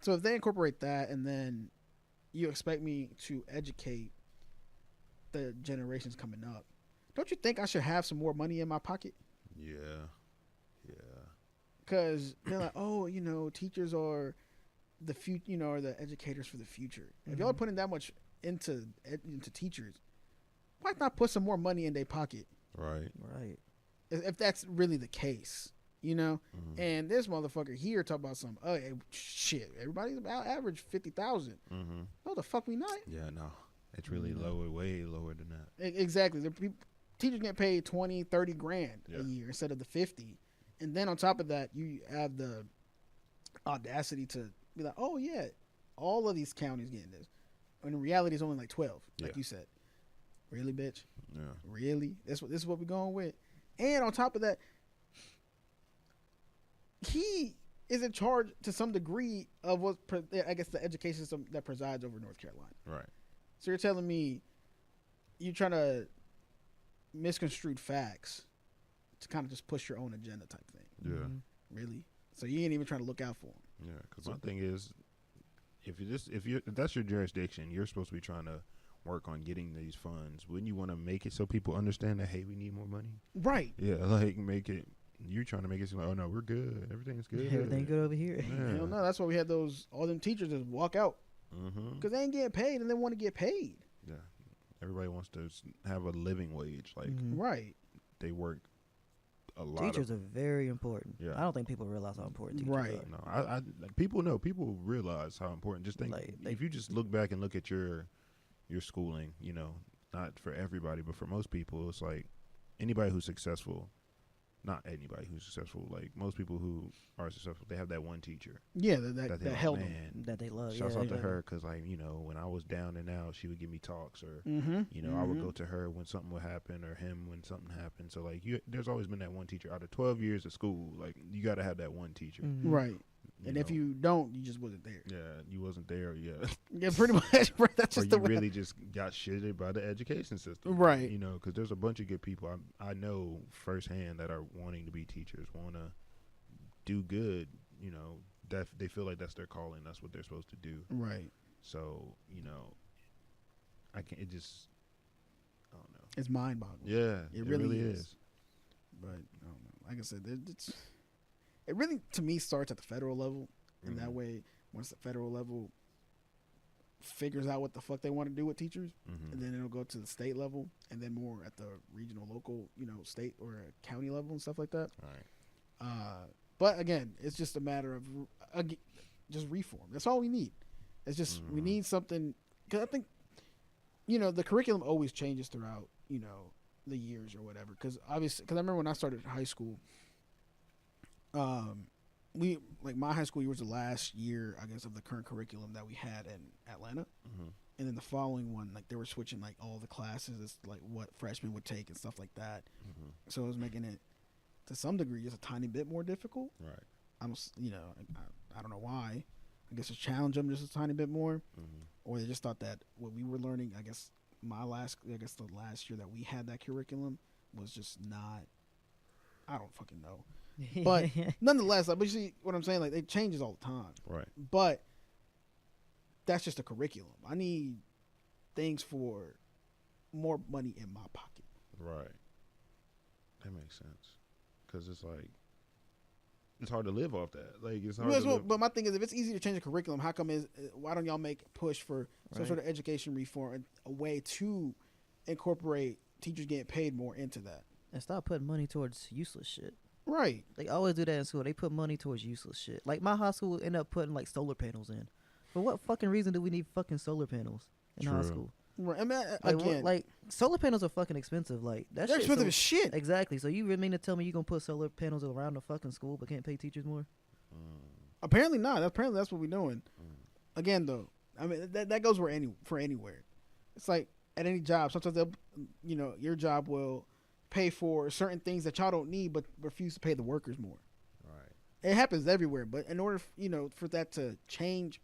they incorporate that, and then you expect me to educate the generations coming up, don't you think I should have some more money in my pocket? Yeah. Because they're like, oh, teachers are the future, or the educators for the future. If y'all are putting that much into teachers, why not put some more money in their pocket? Right. If that's really the case, And this motherfucker here talk about some. Oh, hey, shit! Everybody's about average 50,000. No, the fuck we not. Yeah, no, it's really lower, way lower than that. Exactly. Teachers get paid 20, 30 grand a year instead of the 50, and then on top of that, you have the audacity to be like, oh yeah, all of these counties getting this, when in reality it's only like 12, like you said. Really, bitch? Yeah. Really? This is what we're going with. And on top of that, he is in charge to some degree of what I guess the education system that presides over North Carolina. Right. So you're telling me you're trying to misconstrued facts to kind of just push your own agenda type thing. Yeah. Really? So you ain't even trying to look out for them. Yeah, because my thing is, if that's your jurisdiction, you're supposed to be trying to work on getting these funds. Wouldn't you want to make it so people understand that, hey, we need more money? Right. Yeah, like make it. You're trying to make it seem like, oh no, we're good. Everything's good. Everything good over here. Yeah. Hell no. That's why we had all them teachers just walk out because they ain't getting paid and they want to get paid. Yeah. Everybody wants to have a living wage. Like right. They work a lot. Teachers are very important. Yeah. I don't think people realize how important teachers right. are. No, I people know. People realize how important. Just think, Like, if you just look back and look at your schooling, not for everybody, but for most people, it's like anybody who's successful. Not anybody who's successful. Like most people who are successful, they have that one teacher. Yeah, that held them. That they love. Shouts out to her because, like, when I was down and out, she would give me talks, or I would go to her when something would happen, or him when something happened. So like, there's always been that one teacher out of 12 years of school. Like you got to have that one teacher, right? And if you don't, you just wasn't there. Yeah, you wasn't there. Yeah, yeah, pretty much. Bro, that's just or the you way. really just got shitted by the education system, right? Because there's a bunch of good people I know firsthand that are wanting to be teachers, want to do good. That they feel like that's their calling. That's what they're supposed to do. Right. So I can't. It just, I don't know. It's mind-boggling. Yeah, it really is. But I don't know. Like I said, it really, to me, starts at the federal level. And that way, once the federal level figures out what the fuck they want to do with teachers, and then it'll go to the state level, and then more at the regional, local, state or county level and stuff like that. All right. But again, it's just a matter of just reform. That's all we need. It's just we need something, because I think the curriculum always changes throughout the years or whatever. Because obviously, because I remember when I started high school, my high school year was the last year, I guess, of the current curriculum that we had in Atlanta. And then the following one, like they were switching like all the classes, it's like what freshmen would take and stuff like that. So it was making it to some degree just a tiny bit more difficult. Right. I don't know why. I guess it's challenge them just a tiny bit more, or they just thought that what we were learning, I guess the last year that we had that curriculum was just not. I don't fucking know. But nonetheless, but you see what I'm saying? Like, it changes all the time. Right. But that's just a curriculum. I need things for more money in my pocket. Right. That makes sense. Because it's like, it's hard to live off that. Like, it's hard to live. But my thing is, if it's easy to change a curriculum, why don't y'all make a push for some sort of education reform, a way to incorporate teachers getting paid more into that? And stop putting money towards useless shit. Right. They always do that in school. They put money towards useless shit. Like, my high school ended up putting, like, solar panels in. For what fucking reason do we need fucking solar panels in high school? Right. I mean, like, again, like, solar panels are fucking expensive. Like, that they're shit expensive as shit. Exactly. So you really mean to tell me you're going to put solar panels around the fucking school but can't pay teachers more? Apparently not. Apparently that's what we're doing. Again, though, I mean, that goes for anywhere. It's like at any job. Sometimes they'll, your job will pay for certain things that y'all don't need, but refuse to pay the workers more. Right. It happens everywhere, but in order, for that to change,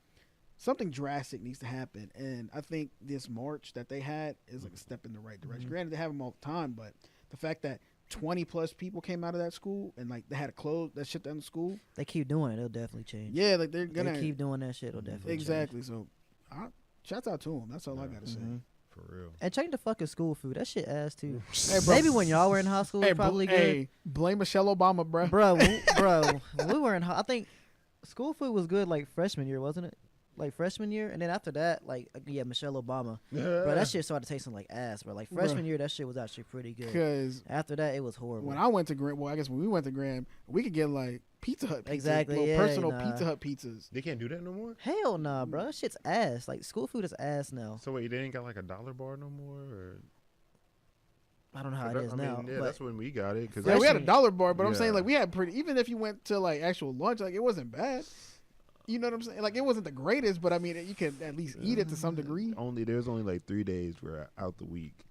something drastic needs to happen. And I think this march that they had is like a step in the right direction. Granted, they have them all the time, but the fact that 20 plus people came out of that school and like they had to close that shit down the school. They keep doing it, it'll definitely change. Yeah, like they're gonna keep doing that shit, it'll definitely exactly. change. So, shouts out to them. That's all I gotta say. For real. And change the fucking school food. That shit ass too. Hey, bro. Maybe when y'all were in high school, it's probably good. Hey, blame Michelle Obama, bro. Bro, when we were in I think School food was good like freshman year, wasn't it? Like freshman year, and then after that, like Michelle Obama, bro, that shit started tasting like ass, bro. Like freshman year, that shit was actually pretty good. Because after that, it was horrible. when I went to Graham, well, I guess when we went to Graham, we could get like Pizza Hut pizzas, Exactly, yeah, personal nah. Pizza Hut pizzas. They can't do that no more. Hell nah, bro. That shit's ass. Like school food is ass now. So wait, they ain't got like a $1 bar no more, or I don't know how it is now. Yeah, but that's when we got it. Cause Yeah, we had a Freshman- $1 bar, but I'm saying Yeah. like we had pretty. Even if you went to like actual lunch, like it wasn't bad. You know what I'm saying? Like it wasn't the greatest, but I mean you could at least eat it to some degree. there's only like 3 days where out the week,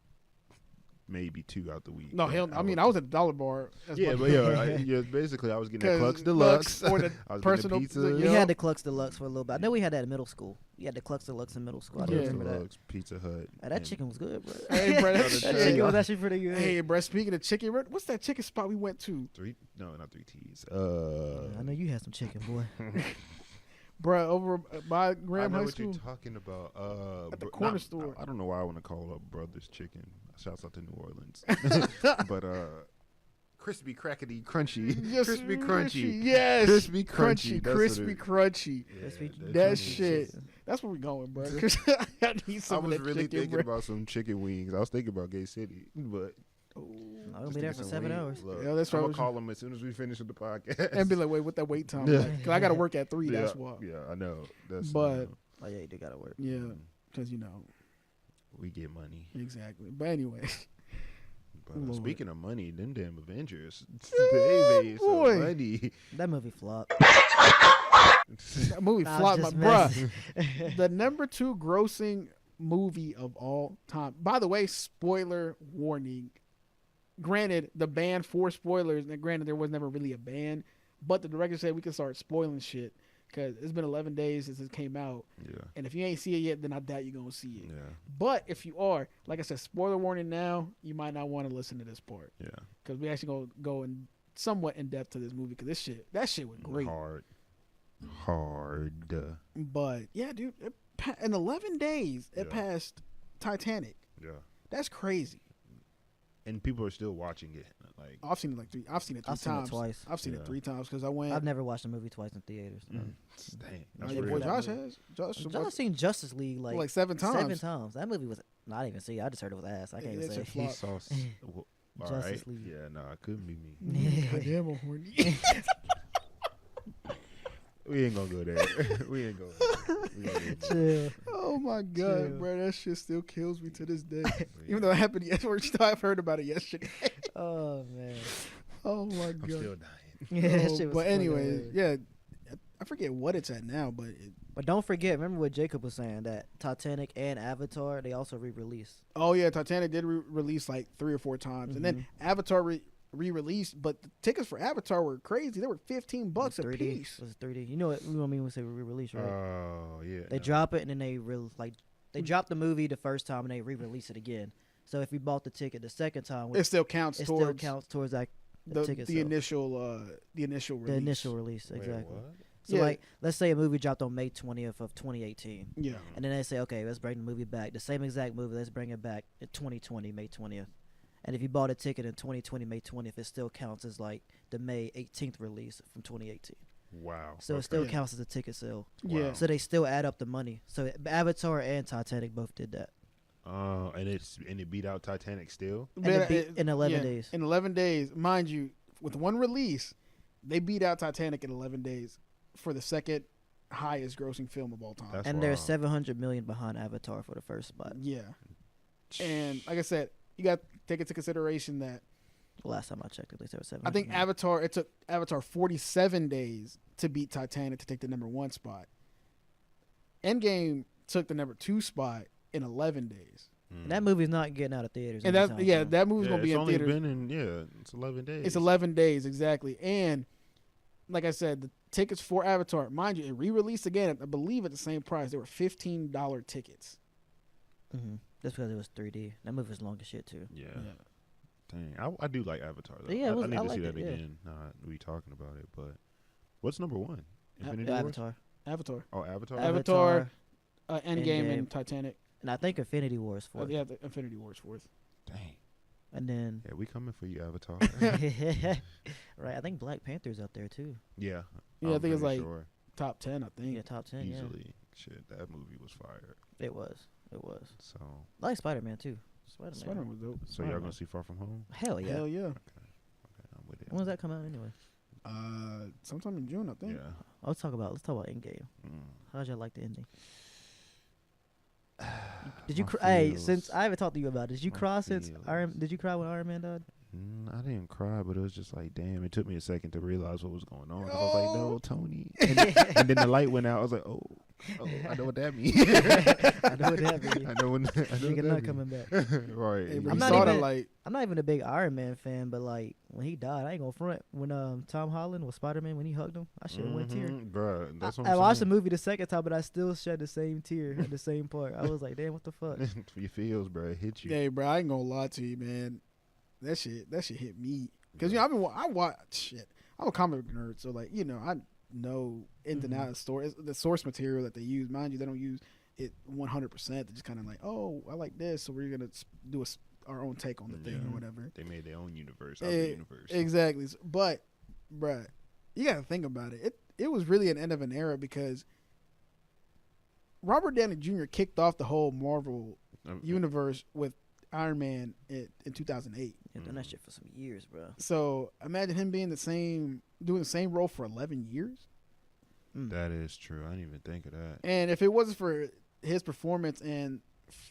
maybe 2 out the week. No, that hell, I mean I was at the $1 bar. As Yeah, much- but yeah, basically I was getting that 'Cause Clux Deluxe or the I was personal getting the pizza. we yeah. had the Clux Deluxe for a little bit. I know we had that in middle school. We had the Clux Deluxe in middle school. I do Yeah. remember that. Deluxe, Pizza Hut. That and chicken was good, bro. Hey, bro, that That That shit- chicken was actually pretty good. Hey, bro. Speaking of chicken, what's that chicken spot we went to, not 3 T's. I know you had some chicken, boy. bro? Over by I Graham know High what School. you're talking about. At the corner store. I don't know why I want to call up Brothers Chicken. Shouts out to New Orleans. But crispy, crackety, crunchy, Yes, crispy, crunchy. Yes, Crispy, crunchy. That's what crispy, it- crunchy. Crispy- That chicken shit. is- That's where we going, bro. 'Cause I need I some was of that really chicken, thinking bro. about some chicken wings. I was thinking about Gay City, but I'm gonna just be to there get for some 7 wings. hours. Look, Yeah, that's I'm right. gonna call them as soon as we finish with the podcast. And be like, wait, what that wait time? Because I got to work at 3. yeah, That's why. yeah, I know. That's But- Oh yeah, you do gotta work. Yeah, because we get money. exactly. But anyway, But Lord. speaking of money, them damn Avengers, baby, some boy. money. That movie flopped. that movie Nah, I was flopped, my just bruh. messing. The number 2 grossing movie of all time. By the way, spoiler warning. Granted, the ban for spoilers, and granted, there was never really a ban, but the director said we can start spoiling shit because it's been 11 days since it came out. Yeah, And if you ain't see it yet, then I doubt you're going to see it. yeah, But if you are, like I said, spoiler warning now, you might not want to listen to this part yeah. because we actually going to go in somewhat in depth to this movie because that shit was great. Hard. But yeah, dude, in 11 days, it Yeah. passed Titanic. Yeah, That's crazy. and people are still watching it. Like, I've seen it like 3. I've seen it 3 I've seen it times. twice. I've seen Yeah. it 3 times because I went. I've never watched a movie twice in theaters. dang, Oh, that's your real. boy that Josh movie. has. Josh I've watched seen Justice League like 7 times. 7 times. That movie was not even see. I just heard it was ass. I can't Yeah, even that say. shit He flop. saw. All Justice right. League. Yeah, nah, it couldn't be me. Goddamn, I'm horny. We ain't gonna go there. We ain't going. We gonna leave it. Chill. Oh my god, Chill. bro, that shit still kills me to this day. But Even yeah, though it happened yesterday, I've heard about it yesterday. Oh man. Oh my I'm god. still dying. Yeah, that Oh, shit was but funny, anyways, hilarious. yeah, I forget what it's at now, but But don't forget, remember what Jacob was saying that Titanic and Avatar they also re-released. oh yeah, Titanic did release like 3 or 4 times, and then Avatar re-released, but the tickets for Avatar were crazy. They were $15 a 3D. piece. It was 3D. You know what I mean when we say re-release, right? Oh yeah. They no. drop it and then they drop the movie the first time and they re-release it again. So if you bought the ticket the second time, It still counts it towards still counts towards like the ticket the sale. initial release. The initial release, Wait, exactly. what? So Yeah. like, let's say a movie dropped on May 20th of 2018, Yeah. and then they say, okay, let's bring the movie back, the same exact movie, let's bring it back in 2020, May 20th. And if you bought a ticket in 2020, May 20th, it still counts as like the May 18th release from 2018. Wow. So it Okay. still Yeah. counts as a ticket sale. Yeah. Wow. So they still add up the money. So Avatar and Titanic both did that. And it beat out Titanic still. And it beat in 11 days. In 11 days, mind you, with one release, they beat out Titanic in 11 days for the second highest grossing film of all time. That's And they're wild. 700 million behind Avatar for the first spot. Yeah. And like I said, you got to take into consideration that Last time I checked, at least there was 700 I think million. Avatar, it took Avatar 47 days to beat Titanic to take the number 1 spot. Endgame took the number 2 spot in 11 days. And that movie's not getting out of theaters. And anytime soon. that movie's going to be it's in only theaters. been in it's 11 days. It's 11 days, exactly. And like I said, the tickets for Avatar, mind you, it re-released again, I believe at the same price. They were $15 tickets. Just because it was 3D. That movie was long as shit too. Yeah. Dang, I do like Avatar though. Yeah, I need to I see liked that it, yeah. again. We talking about it, but what's number 1? Infinity Wars? Avatar. Avatar. Oh, Avatar. Avatar, Endgame, Endgame. and Titanic. And I think Infinity War is fourth. Yeah, the Infinity War is 4th. Dang. And then, Yeah, we coming for you, Avatar. right, I think Black Panther's up there too. yeah. Yeah, I I'm think it's pretty like sure. top 10, I think. Yeah, top 10. easily. Shit, that movie was fire. Yeah, it was. So, I like Spider-Man too. Spider-Man was dope. so y'all gonna see Far From Home? Hell yeah. Hell yeah. Okay, I'm with it. When does that come out anyway? Sometime in June, I think. Yeah. Let's talk about Endgame. How'd y'all like the ending? Did you My cry? Hey, feels. since I haven't talked to you about it, did you My cry since feels. Did you cry when Iron Man died? I didn't cry, but it was just like, damn. It took me a second to realize what was going on. 'Cause I was like, no, Tony. And then the light went out. I was like, oh, I know what that means. I know what that means. I know what Nigga that not mean. coming back. Right. Hey, bro, I'm you not saw the even- light. I'm not even a big Iron Man fan, but like when he died, I ain't gonna front. When Tom Holland was Spider-Man, when he hugged him, I should have went tear. Bruh, that's what I I'm watched the saying. movie the second time, but I still shed the same tear at the same part. I was like, damn, what the fuck? Your feels, bro. It hit you. Hey, bro, I ain't gonna lie to you, man. That shit hit me. Because, you know, I watch shit. I'm a comic book nerd, so, like, you know, I know ins and out of stories. The source material that they use, mind you, they don't use it 100%. They're just kind of like, oh, I like this, so we're going to do our own take on the thing or whatever. They made their own universe out of the universe. Exactly. But, bruh, you got to think about it. It was really an end of an era because Robert Downey Jr. kicked off the whole Marvel universe with Iron Man in 2008. You've done that shit for some years, bro. So imagine him being doing the same role for 11 years. That is true. I didn't even think of that. And if it wasn't for his performance and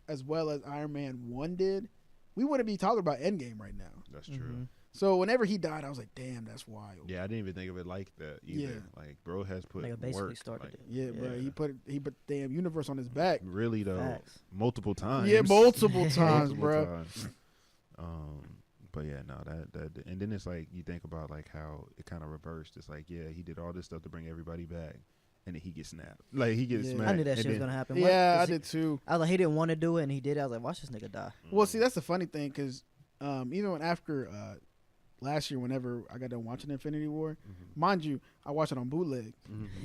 as well as Iron Man 1 did, we wouldn't be talking about Endgame right now. That's true. So whenever he died, I was like, damn, that's wild. Yeah, I didn't even think of it like that either. Yeah. Like, bro has put Like, basically work. started like, it. Yeah, bro. He put the damn universe on his back. Really though, Facts. multiple times. Yeah, multiple times, Multiple bro. times. But yeah, no, that and then it's like you think about like how it kind of reversed. It's like, yeah, he did all this stuff to bring everybody back, and then he gets snapped. Like he gets Yeah. smacked. I knew that and shit was then- gonna happen. Yeah, I Cause did too. I was like, he didn't want to do it, and he did. I was like, watch this nigga die. Well, see, that's the funny thing because even when after last year, whenever I got done watching Infinity War, mind you, I watched it on bootleg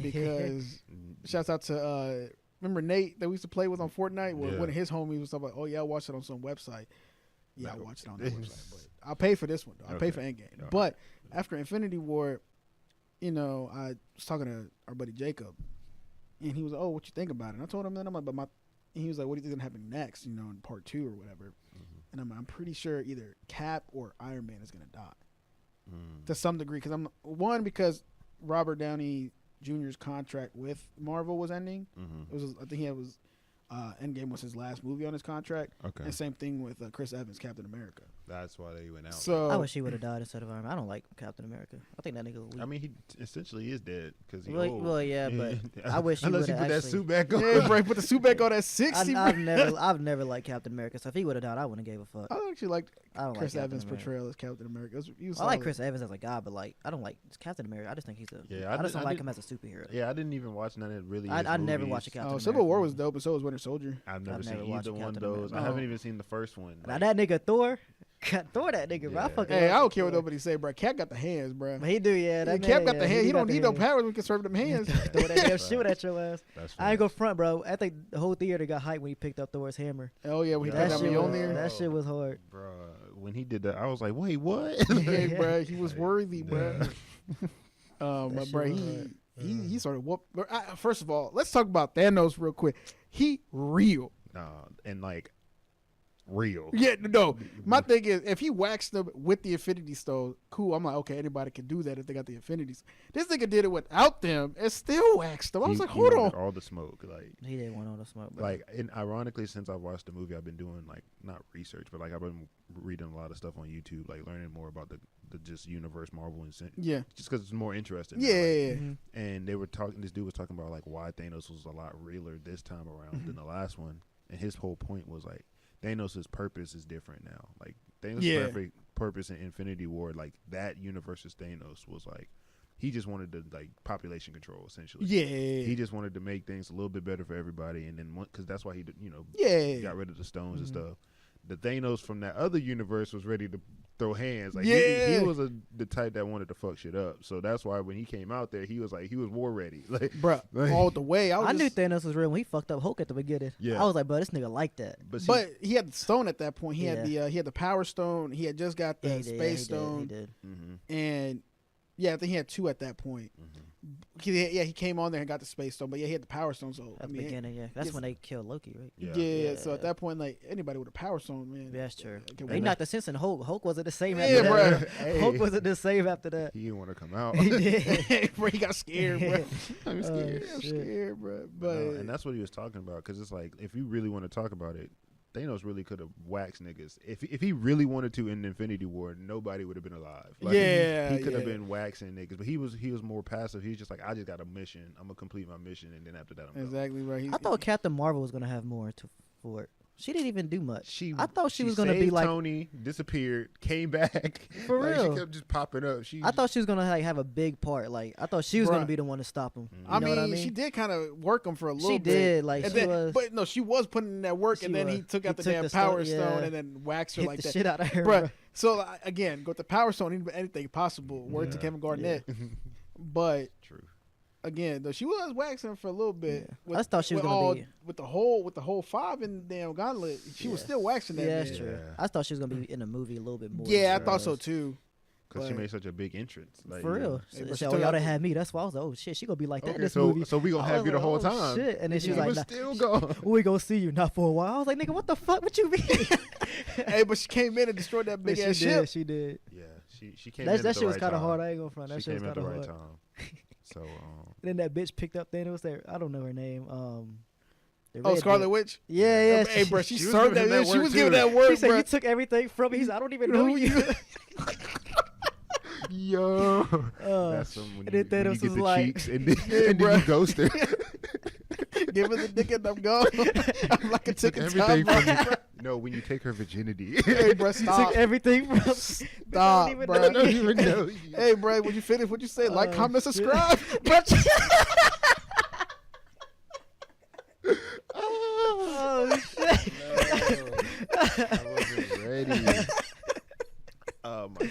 because shouts out to remember Nate that we used to play with on Fortnite. Where Yeah. one of his homies was talking about, oh yeah, I watched it on some website. Yeah, I Like, watched it on that website, but I'll pay for this one though. I'll pay Okay. for Endgame. All But after Infinity War, you know, I was talking to our buddy Jacob, and he was like, "Oh, what you think about it?" And I told him that I'm like, "But my," and he was like, "What do you think is gonna happen next? You know, in part 2 or whatever." And I'm pretty sure either Cap or Iron Man is gonna die to some degree because Robert Downey Jr.'s contract with Marvel was ending. It was I think he was Endgame was his last movie on his contract. Okay. And same thing with Chris Evans, Captain America. That's why they went out. So I wish he would have died instead of Iron Man. I don't like Captain America. I think that nigga weak. I mean, he essentially is dead because he Well, old. well, yeah, but I wish he unless he would've put that actually- suit back on. yeah, bro, he put the suit back on at 60. I've bro. never liked Captain America. So if he would have died, I wouldn't have gave a fuck. I actually liked I don't Chris like Captain Evans' America. portrayal as Captain America. He was I like solid. Chris Evans as a guy, but like I don't like Captain America. I just think he's a. Yeah, I just don't like did- him as a superhero. Yeah, I didn't even watch none of really. I never watched a Captain Civil America War movie. was dope, and so was Winter Soldier. I've never I've seen never watched either one of Captain those. America. I haven't No. even seen the first one. Now Like, that nigga Thor, Thor that nigga, bro. I Yeah. fucking. Hey, I love don't care what Thor. nobody say, bro. Cap got the hands, bro. But he do, yeah. That Cap man, got the yeah, hands. He got don't the need no hands. powers. We can serve them hands. Throw that damn shit at your ass. that's I ain't right. go front, bro. I think the whole theater got hyped when he picked up Thor's hammer. Oh yeah, when he That got that shit was- Mjolnir. that shit was hard. Bro, when he did that, I was like, wait, what? Hey, bro, he was worthy, bro. That But shit bro, was he hard. he sort of whooped. First of all, let's talk about Thanos real quick. He real. And like, real. Yeah, no. My thing is, if he waxed them with the Infinity Stone, cool. I'm like, okay, anybody can do that if they got the Infinities. This nigga did it without them and still waxed them. I was like, He hold wanted on. all the smoke, like. He didn't want all the smoke, bro. Like, and ironically, since I watched the movie, I've been doing like not research, but like I've been reading a lot of stuff on YouTube, like learning more about the just universe, Marvel, and Yeah. just because it's more interesting. now, Yeah. like, yeah, yeah. Mhm. and they were talking. This dude was talking about like why Thanos was a lot realer this time around than the last one, and his whole point was like Thanos' purpose is different now. Like Thanos' Yeah. purpose in Infinity War, like that universe's Thanos was like he just wanted to like population control essentially. Yeah. Yeah. He just wanted to make things a little bit better for everybody, and then because that's why he Yeah. got rid of the stones and stuff. The Thanos from that other universe was ready to throw hands. Like Yeah. he was the type that wanted to fuck shit up. So that's why when he came out there, he was war ready. Like, Bruh, all the way. I knew just, Thanos was real when he fucked up Hulk at the beginning. Yeah. I was like, bro, this nigga like that. but he had the stone at that point. He Yeah. had the Power Stone. He had just got the Yeah, he did, Space Stone, He did. Mhm. and Yeah, I think he had 2 at that point. He came on there and got the Space Stone, but yeah, he had the Power Stone. So At the beginning, yeah, that's when they killed Loki, right? Yeah. So at that point, like anybody with a Power Stone, man. That's true. They knocked the sense in Hulk. Hulk wasn't the same Yeah, after bro. that. Hulk wasn't the same after that. He didn't want to come out. He did. Bro, he got scared, bro. I'm scared. I'm scared, bro. No, But and that's what he was talking about. Because it's like, if you really want to talk about it, Thanos really could have waxed niggas. If he really wanted to in Infinity War, nobody would have been alive. Like, he could have been waxing niggas, but he was more passive. He was just like, I just got a mission. I'm gonna complete my mission, and then after that, I'm exactly right. I thought Captain Marvel was gonna have more for it. She didn't even do much. I thought she was gonna saved be like Tony, disappeared, came back. For like, real. She kept just popping up. I thought she was gonna like have a big part. Like I thought she was gonna Bruh. be the one to stop him. I mean, she did kind of work him for a little bit. She did, like and she then, was. but no, she was putting in that work, She and then he was. took He out the took damn the Power stone, Stone yeah. and then waxed her hit like the that. shit out of her, Bruh, so again, go with the Power Stone, anything possible. Word to Yeah. Kevin Garnett, but True. again, though she was waxing for a little bit. Yeah. I thought she was gonna be with the whole 5 in the damn gauntlet. She was still waxing that. Yeah, man. that's true. Yeah. I thought she was gonna be in the movie a little bit more. Yeah, I than thought she so was. too. Because she But- made such a big entrance. Like, For you know. real. Hey, So, but she so took y'all out- done had me. That's why I was like, oh shit, she gonna be like that in Okay, this so movie. we gonna I have was you the like, whole oh, time. Shit. And then she was Yeah, like, but nah, still go. we gonna see you not for a while. I was like, nigga, what the fuck? What you mean? Hey, but she came in and destroyed that big ass she ship. did. She did. Yeah, she came in That at shit the was right kind of time. hard. I ain't gonna front. That She shit was came at kind the of right hard. time. So, Then that bitch picked up Thanos. There, I don't know her name. The Oh, red Scarlet bitch. Witch. Yeah, yeah. Hey, bro, she She was served giving that. him that She work, was giving too. that work, She said bro. you took everything from me. He's, I don't even know you. yo, Uh, that's some when and you, then when you Thanos get was the like- cheeks and then, Yeah, and then bruh. you ghost her. Give her the dick and I'm gone. I'm like a Took ticket everything time from bomb. you. No, when you take her virginity. Hey, bro, took stop. everything from. Stop, even bro. know I don't you. even know you. Hey, bro, when you finish, what you say? Like, Oh, comment, shit. subscribe. Oh shit! I wasn't ready. Oh my god.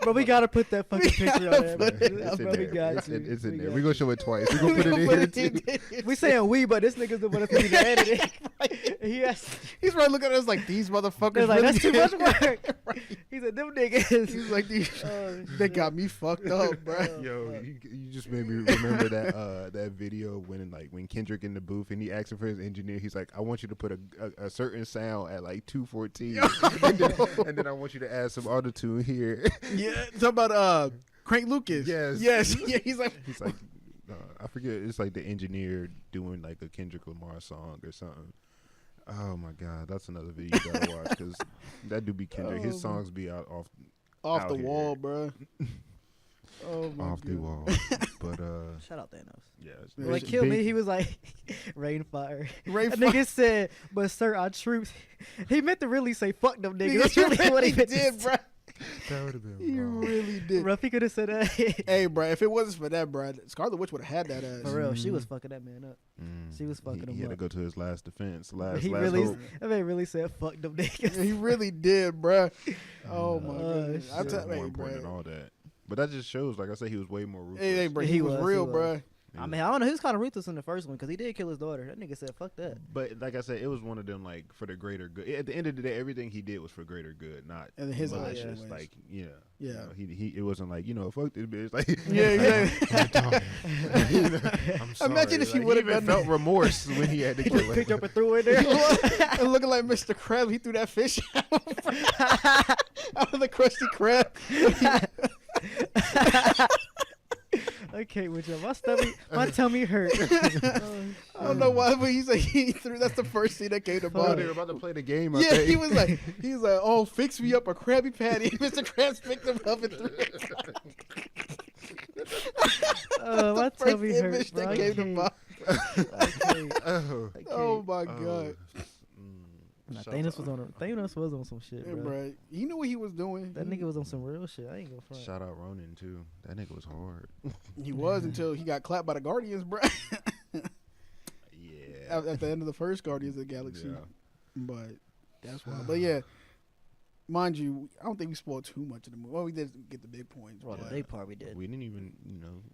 But we gotta put that fucking picture on there. put bro. it- It's in We there. got It's to. in We there. got We're gonna to. show it twice. We're gonna put it in here too. We saying we, but this nigga's the one that's gonna edit it. He has. He's right looking at us like, these motherfuckers. They're like, really that's too much did." work. He said, them niggas. He's like, these, Oh, they shit. got me fucked up, bro. Yo, you just made me remember that video when Kendrick in the booth and he asking for his engineer. He's like, I want you to put a certain sound at like 214, and then I want you to add some autotune here. Yeah, talk about Crank Lucas. Yes. Yeah, he's like, I forget. It's like the engineer doing like a Kendrick Lamar song or something. Oh my god, that's another video you gotta watch because that dude be Kendrick. His songs be out off out the here. wall, bro. Oh my off the God. wall. But Shout out Thanos. yeah, Yeah, Like, it's kill me. big- He was like, rain fire. Rain That fire. nigga said, but sir, our troops. He meant to really say, fuck them niggas. He That's really what he meant to did, say. bro. That would have been He wrong. really did. Bro, if he could have said that. Hey, bro, if it wasn't for that, bro, Scarlet Witch would have had that ass. For real, she was fucking that man up. Mm. She was fucking he him had to up. go to his last defense. Last He last really, hope. that man really said, fuck them niggas. He really did, bro. Oh my Oh, goodness. I shit. tell More hey, important than bro. all that. But that just shows, like I said, he was way more ruthless. Hey, bro, He he was was, real, he was. bro. I mean, I don't know. He was kind of ruthless in the first one because he did kill his daughter. That nigga said, fuck that. But like I said, it was one of them like for the greater good. At the end of the day, everything he did was for greater good, not In his eyes, malicious. anyways. Like Yeah. you know, he it wasn't like fuck this bitch. Like Yeah. I'm sorry. Imagine if he Like, would've even done felt that. remorse when he had to He kill just her. picked up and threw it in there. And looking like Mr. Krab, he threw that fish out of the Krusty Krab. I can't with you. My tummy hurt. I don't know why, but he said he threw. That's the first scene that came to Oh, mind. they were about to play the game. I Yeah, think. he was like, oh, fix me up a Krabby Patty. Mr. Krabs picked him up and threw it. My First tummy hurt, image bro. that I came to can't. mind. I can't. Oh, I can't. Oh my god, Nah, Shout Thanos out. was on some shit, yeah, bro. bro. He knew what he was doing. That nigga was on some real shit. I ain't gonna front. Shout out Ronan too. That nigga was hard. He was until he got clapped by the Guardians, bro. Yeah. At the end of the first Guardians of the Galaxy. Yeah. But that's why. But yeah, mind you, I don't think we spoiled too much of the movie. Well, we did get the big points. Well, the but- big part we did. We didn't even,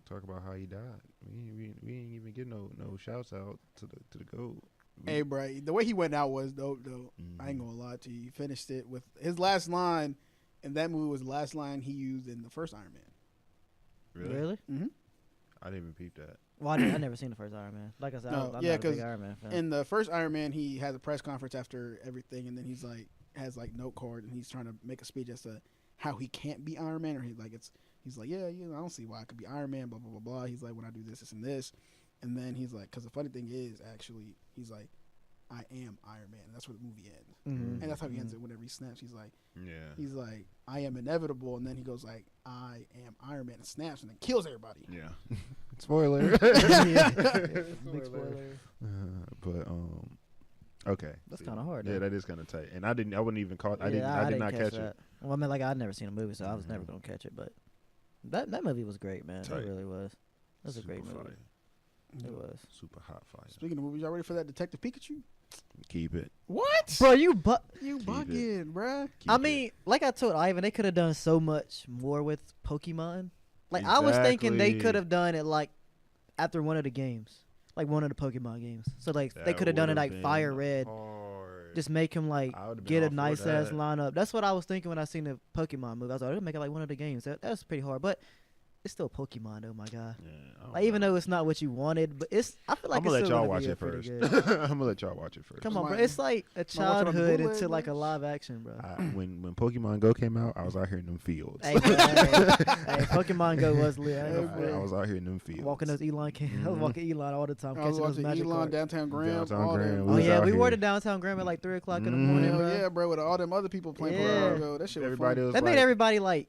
talk about how he died. We didn't even get no shouts out to the GOAT. Hey, bro, the way he went out was dope, though. I ain't gonna lie to you. He finished it with his last line, and that movie was the last line he used in the first Iron Man. Really? Mm-hmm. I didn't even peep that. Well, I never seen the first Iron Man. Like I said, No, I'm not yeah, a big 'cause Iron Man fan. In the first Iron Man, he has a press conference after everything, and then he's like has like note card, and he's trying to make a speech as to how he can't be Iron Man, or he's like, yeah, you know, I don't see why I could be Iron Man, blah blah blah blah. He's like, when I do this, this, and this, and then he's like, because the funny thing is, actually, he's like, I am Iron Man, and that's where the movie ends, Mhm. and that's how he ends it. Whenever he snaps, he's like, Yeah. I am inevitable, and then he goes like, I am Iron Man, and snaps, and then kills everybody. Yeah. Spoiler. Yeah. Big spoiler. But okay. That's kind of hard. Yeah, though. that is kind of tight. And I wouldn't even caught. I Yeah, did not catch that. it. Well, I mean, like I'd never seen a movie, so I was never gonna catch it. But that movie was great, man. Tight. It really was. That was a great Super movie. fire. It was. Super hot fire. Speaking of movies, y'all ready for that Detective Pikachu? Keep it. What? Bro, You Keep bugging, bruh. Keep I it. mean, like I told Ivan, they could have done so much more with Pokemon. Like I was thinking they Exactly. could have done it like after one of the games, like one of the Pokemon games. So like they That could have done it would've like Fire been Red, hard. just make him like I would've been get all a for nice ass that. lineup. That's what I was thinking when I seen the Pokemon movie. I was like, they'll make it like one of the games. That's pretty hard, but it's still Pokemon, oh my god. Yeah, I don't Like even know. though it's not what you wanted, but I feel like I'm gonna it's let still y'all gonna watch be it pretty first. good. I'm gonna let y'all watch it first. Come on, bro. Might- It's like a watch it on the childhood bootleg, into like a bitch. live action, bro. When Pokemon Go came out, I was out here in them fields. Hey, bro, hey, Pokemon Go was lit. I ain't gonna Hey, I front. was out here in them fields. Walking those Elon I was walking Elon all the time, I was catching those watching magic Elon cards. Downtown Graham. Downtown all Graham, them- we Oh was yeah, out we were here. to downtown Graham at like 3:00 in the Mhm. morning, Hell bro. yeah, bro, with all them other people playing Yeah. Pokemon Go. That shit was Everybody fun. was That like, made everybody like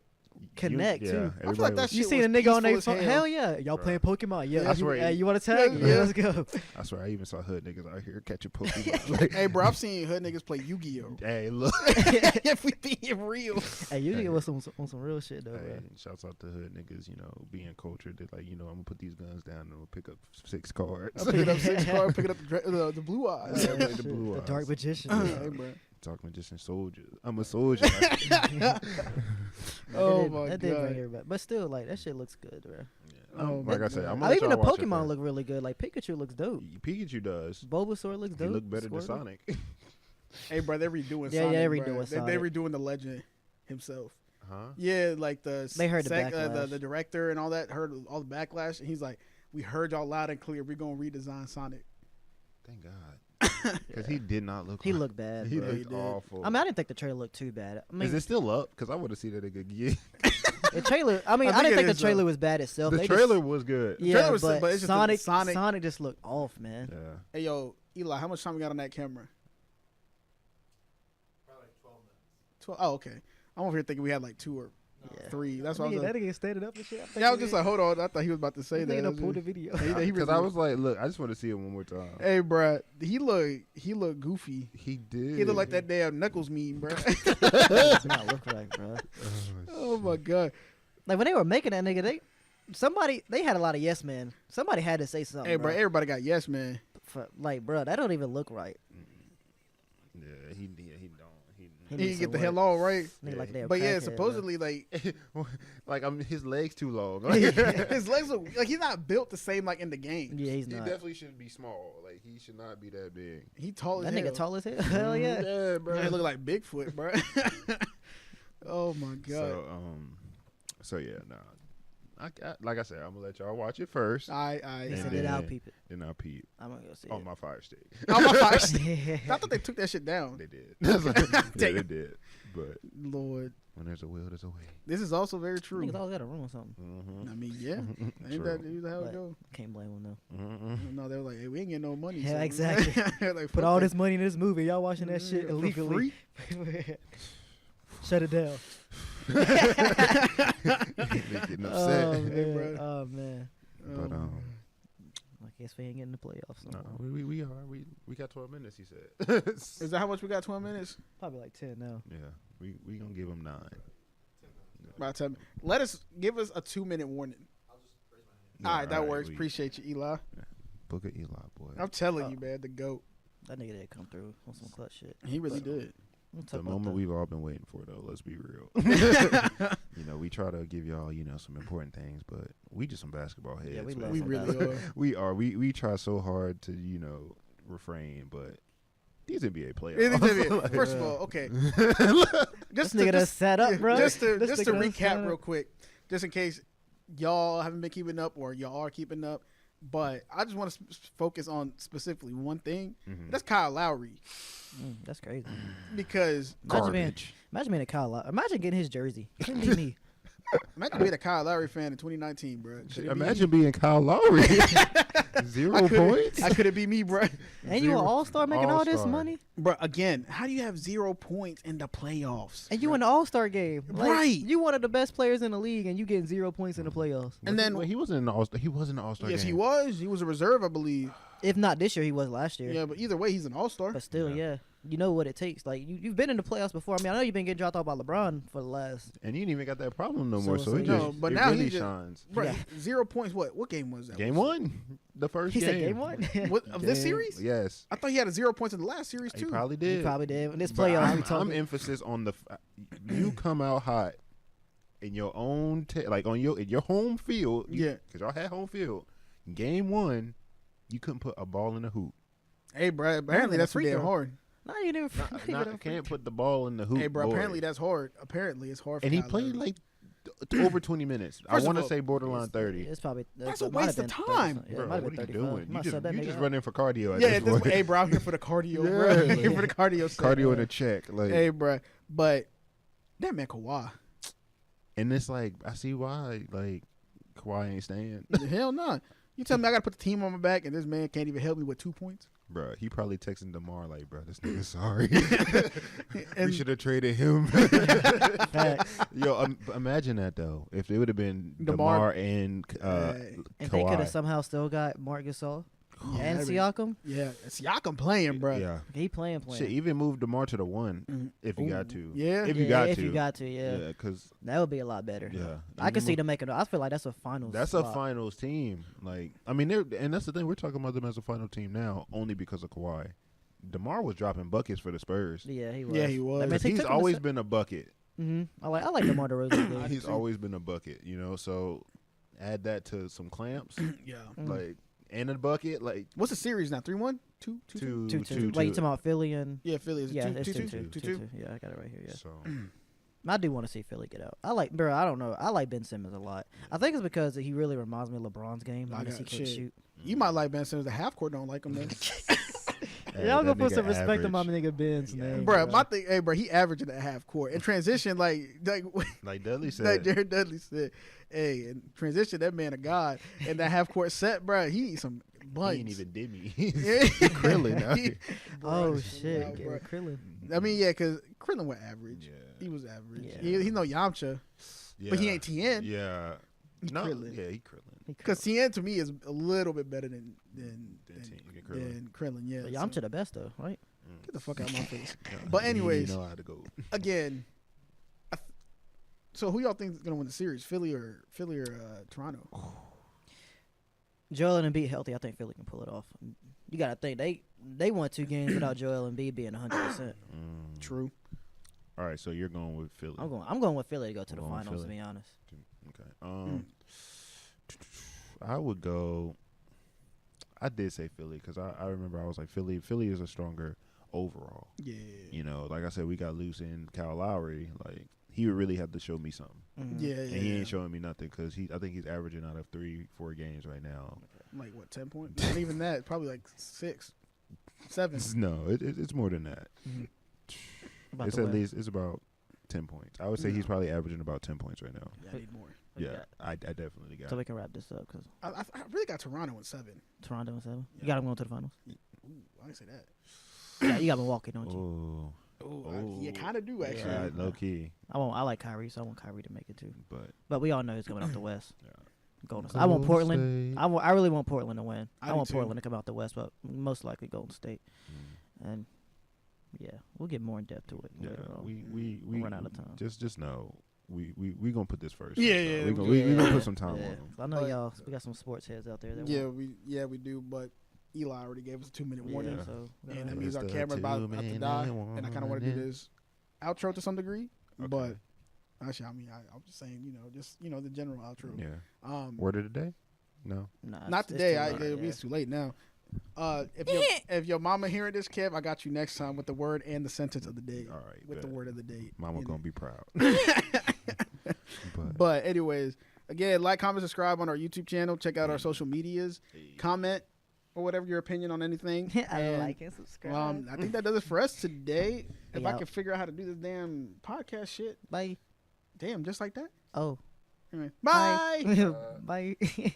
connect yeah, too. I feel like everybody that was- You shit seen a was nigga on their peaceful phone? as Hell yeah, y'all Bro. playing Pokemon? Yeah, I swear hey, you want to tag? Yeah. Yeah, let's go. I swear, I even saw hood niggas out here catching Pokemon. Like, Hey, bro, I've seen hood niggas play Yu-Gi-Oh. hey, look. If we being real. Hey, you get on some real shit though, Hey, bro. shouts out to hood niggas, you know, being cultured. They're like, you know, I'm gonna put these guns down and we'll pick up 6 cards. I'm picking up 6 cards, picking up the blue eyes. Yeah, Shit, the blue the eyes. dark magician. Hey, bro. Dark magician soldiers. I'm a soldier. Oh my that did bring God. everybody, but still, like that shit looks good, bro. Oh, like my I said, God. I'm Oh, gonna let even the y'all watch it Pokemon first. look really good. Like Pikachu looks dope. Pikachu does. Bulbasaur looks He dope. look better than Squirtle. Sonic. Hey, bro, they're redoing Yeah, Sonic. yeah, they're bro. redoing They're Sonic. redoing the legend himself. Huh? Yeah, like They heard the backlash. the director and all that heard all the backlash, and he's like, "We heard y'all loud and clear. We're gonna redesign Sonic." Thank God. Because he did not look. He right. looked bad. He bro. he looked did. awful. I mean, I didn't think the trailer looked too bad. I mean, is it still up? Because I would have seen that nigga again. the trailer. I mean, I I, think didn't it think the is, trailer though. was bad itself. The They trailer just, was good. yeah, trailer was- but but it's just the Sonic, Sonic- just looked off, man. Yeah. Hey, yo, Eli, how much time we got on that camera? Probably like 12 minutes. 12. Oh, okay. I'm over here thinking we had like 2 or Yeah. 3. That's why I was that like, nigga standing up and shit. yeah, I was just like, hold on. I thought he was about to say that. Nigga That's pulled the just- video. He Because really- I was like, look, I just want to see it one more time. Hey, bro, he looked goofy. He did. He looked like that damn Knuckles meme, bro. Does not look right, bro. Oh my god. Like when they were making that nigga, they had a lot of yes men. Somebody had to say something. Hey, bro, everybody got yes, man. Like, bro, that don't even look right. Yeah, he don't. He He needs can get some the hell work. on, right? Nigga like they a But yeah, crackhead, bro. supposedly Like his legs too long. his legs look like he's not built the same like in the game. Yeah, he's He not. definitely should be small. Like he should not be that big. He tall as That hell. nigga tall as hell. Hell yeah. Yeah, bro. Yeah, he look like Bigfoot, bro. Oh my god. So yeah, nah. Like I said, I'm gonna let y'all watch it first. He And said, then- then I'll peep it. Then I'll peep I'm gonna go see on it. my fire stick. Oh my gosh. I thought they took that shit down. They did. Yeah, they Damn. did. But Lord, when there's a will, there's a way. this is also very true. Niggas always got a room or something. Mm-hmm. I mean, yeah, ain't True. that usually how it But go? Can't blame them though. Mm-hmm. No, they were like, hey, we ain't getting no money. Yeah, so- exactly. Like, Put fuck all that. this money in this movie. Y'all watching that shit For illegally. Shut it down. They getting upset. Oh Hey, man. bro. Oh man. But I guess we ain't getting the playoffs. No no, more. we are. We got 12 minutes. He said. Is that how much we got? 12 minutes. Probably like 10 now. Yeah, we gonna give him 9. About 10. Give us a 2-minute warning. No, All right, that alright, works. we- Appreciate you, Eli. Book of Eli, boy. I'm telling you, man, the goat. That nigga did come through on some clutch shit. He really But, did. We'll The talk about moment that. we've all been waiting for, though. Let's be real. You know, we try to give y'all, you know, some important things, but we just some basketball heads. Yeah, we man. love We some really basketball. are. We are. We try so hard to, you know, refrain, but these NBA It playoffs. is NBA. First of all, okay. This Just nigga to, done sat up, bro. just to This nigga done recap sat real up. quick, just in case y'all haven't been keeping up or y'all are keeping up, but I just want to focus on specifically one thing. That's Kyle Lowry. That's crazy. Because imagine being a Kyle Lowry. Imagine getting his jersey. Couldn't be me. imagine being a Kyle Lowry fan in 2019, bro. Imagine being Kyle Lowry. 0 points. How could it be me, bro? And you an all-star making all this money? Bro, again, how do you have 0 points in the playoffs? And you in the All-Star game. Like, Right. You one of the best players in the league, and you getting 0 points in the playoffs. And then he wasn't in the All-Star. He was in the All-Star yes, game. he was. He was a reserve, I believe. If not this year, he was last year. Yeah, but either way, he's an all-star. But still, yeah. You know what it takes. Like, you've been in the playoffs before. I mean, I know you've been getting dropped out by LeBron for the last. And he ain't even got that problem no more. So So he no, just, but it now really he just shines. Bro, Yeah. 0 points. What game was that? Game one, the first He game. said game one. What, of this series? Yes, I thought he had 0 points in the last series he too. probably did. He probably did. In this But playoffs, we I'm talking. emphasis on you come out hot in your own like on your home field. Yeah. because y'all had home field. Game one, you couldn't put a ball in the hoop. Hey, bro. Apparently even that's a free damn throw. hard. No, you didn't. Can't put the ball in the hoop. Hey, bro. boy. Apparently that's hard. Apparently it's hard. For And he Kyle played Lowry. like over 20 minutes. I First of want to all, say borderline 30. It's probably That's it a might waste have of been time. 30. Yeah, Bro, it might have what been are you 35. doing? Might You set that just nigga running for cardio at Yeah, this point. hey, bro. I'm here for the cardio, bro. Yeah. Here for the cardio. set, Cardio bro. in a check. Like, Hey, bro. But that man Kawhi. and it's like, I see why, like, Kawhi ain't staying. Hell no. You tell me I got to put the team on my back and this man can't even help me with 2 points? Bro, he probably texting DeMar like, bro, this nigga's sorry. we And should have traded him. Facts. Yo, imagine that, though. If it would have been DeMar DeMar and And they could Kawhi. have somehow still got Marc Gasol Yeah, and that'd be- Siakam. yeah, it's Siakam playing, bro. Yeah. He playing. Shit, even move DeMar to the 1 Mhm. if you got to. Yeah. If you got if to. you got to, yeah. Yeah, because, That would be a lot better. yeah. I could see them making. I feel like that's a finals. That's spot. a finals team. Like, I mean, and that's the thing. We're talking about them as a final team now only because of Kawhi. DeMar was dropping buckets for the Spurs. Yeah, he was. Yeah, he was. That man, Because they he's took him to always se- been a bucket. Mhm. I like DeMar DeRozan. game. He's too. always been a bucket, you know. So add that to some clamps, Yeah. like, and a bucket, like What's the series now? 3-1? 2-2? 2-2. Wait, you talking about Philly and? Yeah, Philly is Yeah, 2-2. it's 2-2. 2-2. 2-2. Yeah, I got it right here. Yeah. So I do want to see Philly get out. I like, bro. I don't know. I like Ben Simmons a lot. I think it's because he really reminds me of LeBron's game. I Minus he got can't shit. shoot. You might like Ben Simmons. The half court don't like him then. hey, Y'all that gonna put nigga some respect on my average. nigga Ben's name, Bro, bro. my thing, hey, bro, he averaged in that half court. In transition, like Like Dudley said, like Jared Dudley said, hey, in transition, that man a god. And that half court set, bro, he needs some he bunch. ain't even did me. He's Yeah. Krillin out here. Oh Bro, shit, wow, Gary Krillin. I mean, yeah, because Krillin was average. Yeah. He was average. Yeah. He no Yamcha, but he ain't Tien. Yeah. He No, Krillin. yeah, he Krillin. Because Tien to me is a little bit better than Krillin. than Krillin. Yeah, But so- Yamcha the best though, right? Get the fuck out of my face. Yeah, But he anyways, know how to go. again, so who y'all think is gonna win the series? Philly or Toronto? Joel and Embiid healthy, I think Philly can pull it off. You gotta think they won 2 games without Joel Embiid being 100%. True. All right, so you're going with Philly. I'm going with Philly to go to the Going with finals. To Philly. be honest, Okay. I would go. I did say Philly because I remember I was like Philly. Philly is a stronger overall. Yeah. You know, like I said, we got loose in Kyle Lowry. Like he would really have to show me something, Yeah. and he ain't showing me nothing because I think he's averaging out of 3-4 games right now. Like what? 10 points? Not even that. Probably like 6, 7. No, it's more than that. About It's to at win. least it's about 10 points. I would say he's probably averaging about 10 points right now. Yeah, I need more. What you Yeah, got? I definitely got So it. we can wrap this up because I really got Toronto in 7. Toronto and 7. Yeah. You got them going to the finals. Ooh, I didn't say that. You got Milwaukee, don't you? Oh, Oh, you kind of do actually. yeah, low key, I like Kyrie, so I want Kyrie to make it too. but But we all know he's coming out the West. yeah. Golden State. I want Portland. State. I really want Portland to win. I I do want too. Portland to come out the West, but most likely Golden State. Mm. And yeah, we'll get more in depth to it Yeah, later on. we We'll run out of time. Just know we gonna put this first. Yeah, so yeah, we gonna yeah. we gonna put some time Yeah. on them. I know But- y'all. We got some sports heads out there. That Yeah, we do. But Eli already gave us a 2-minute want, warning, yeah, so and that It's means our the camera's about to 2-minute die. And I kind of want to do warning. this outro to some degree, Okay. but actually, I mean, I'm just saying, the general outro. Yeah. Word of the day? No. nah, Not it's today. too I late, it'll be yeah. too late now. If your mama hearing this, Kev, I got you next time with the word and the sentence of the day. All right. With the bet. word of the day. Mama in gonna it. be proud. But But anyways, Again, like, comment, subscribe on our YouTube channel. Check out our social medias. Comment or whatever your opinion on anything. Like and subscribe. I think that does it for us today. If I Out. can figure out how to do this damn podcast shit. Bye. Damn, just like that? Oh. Anyway, bye. Bye.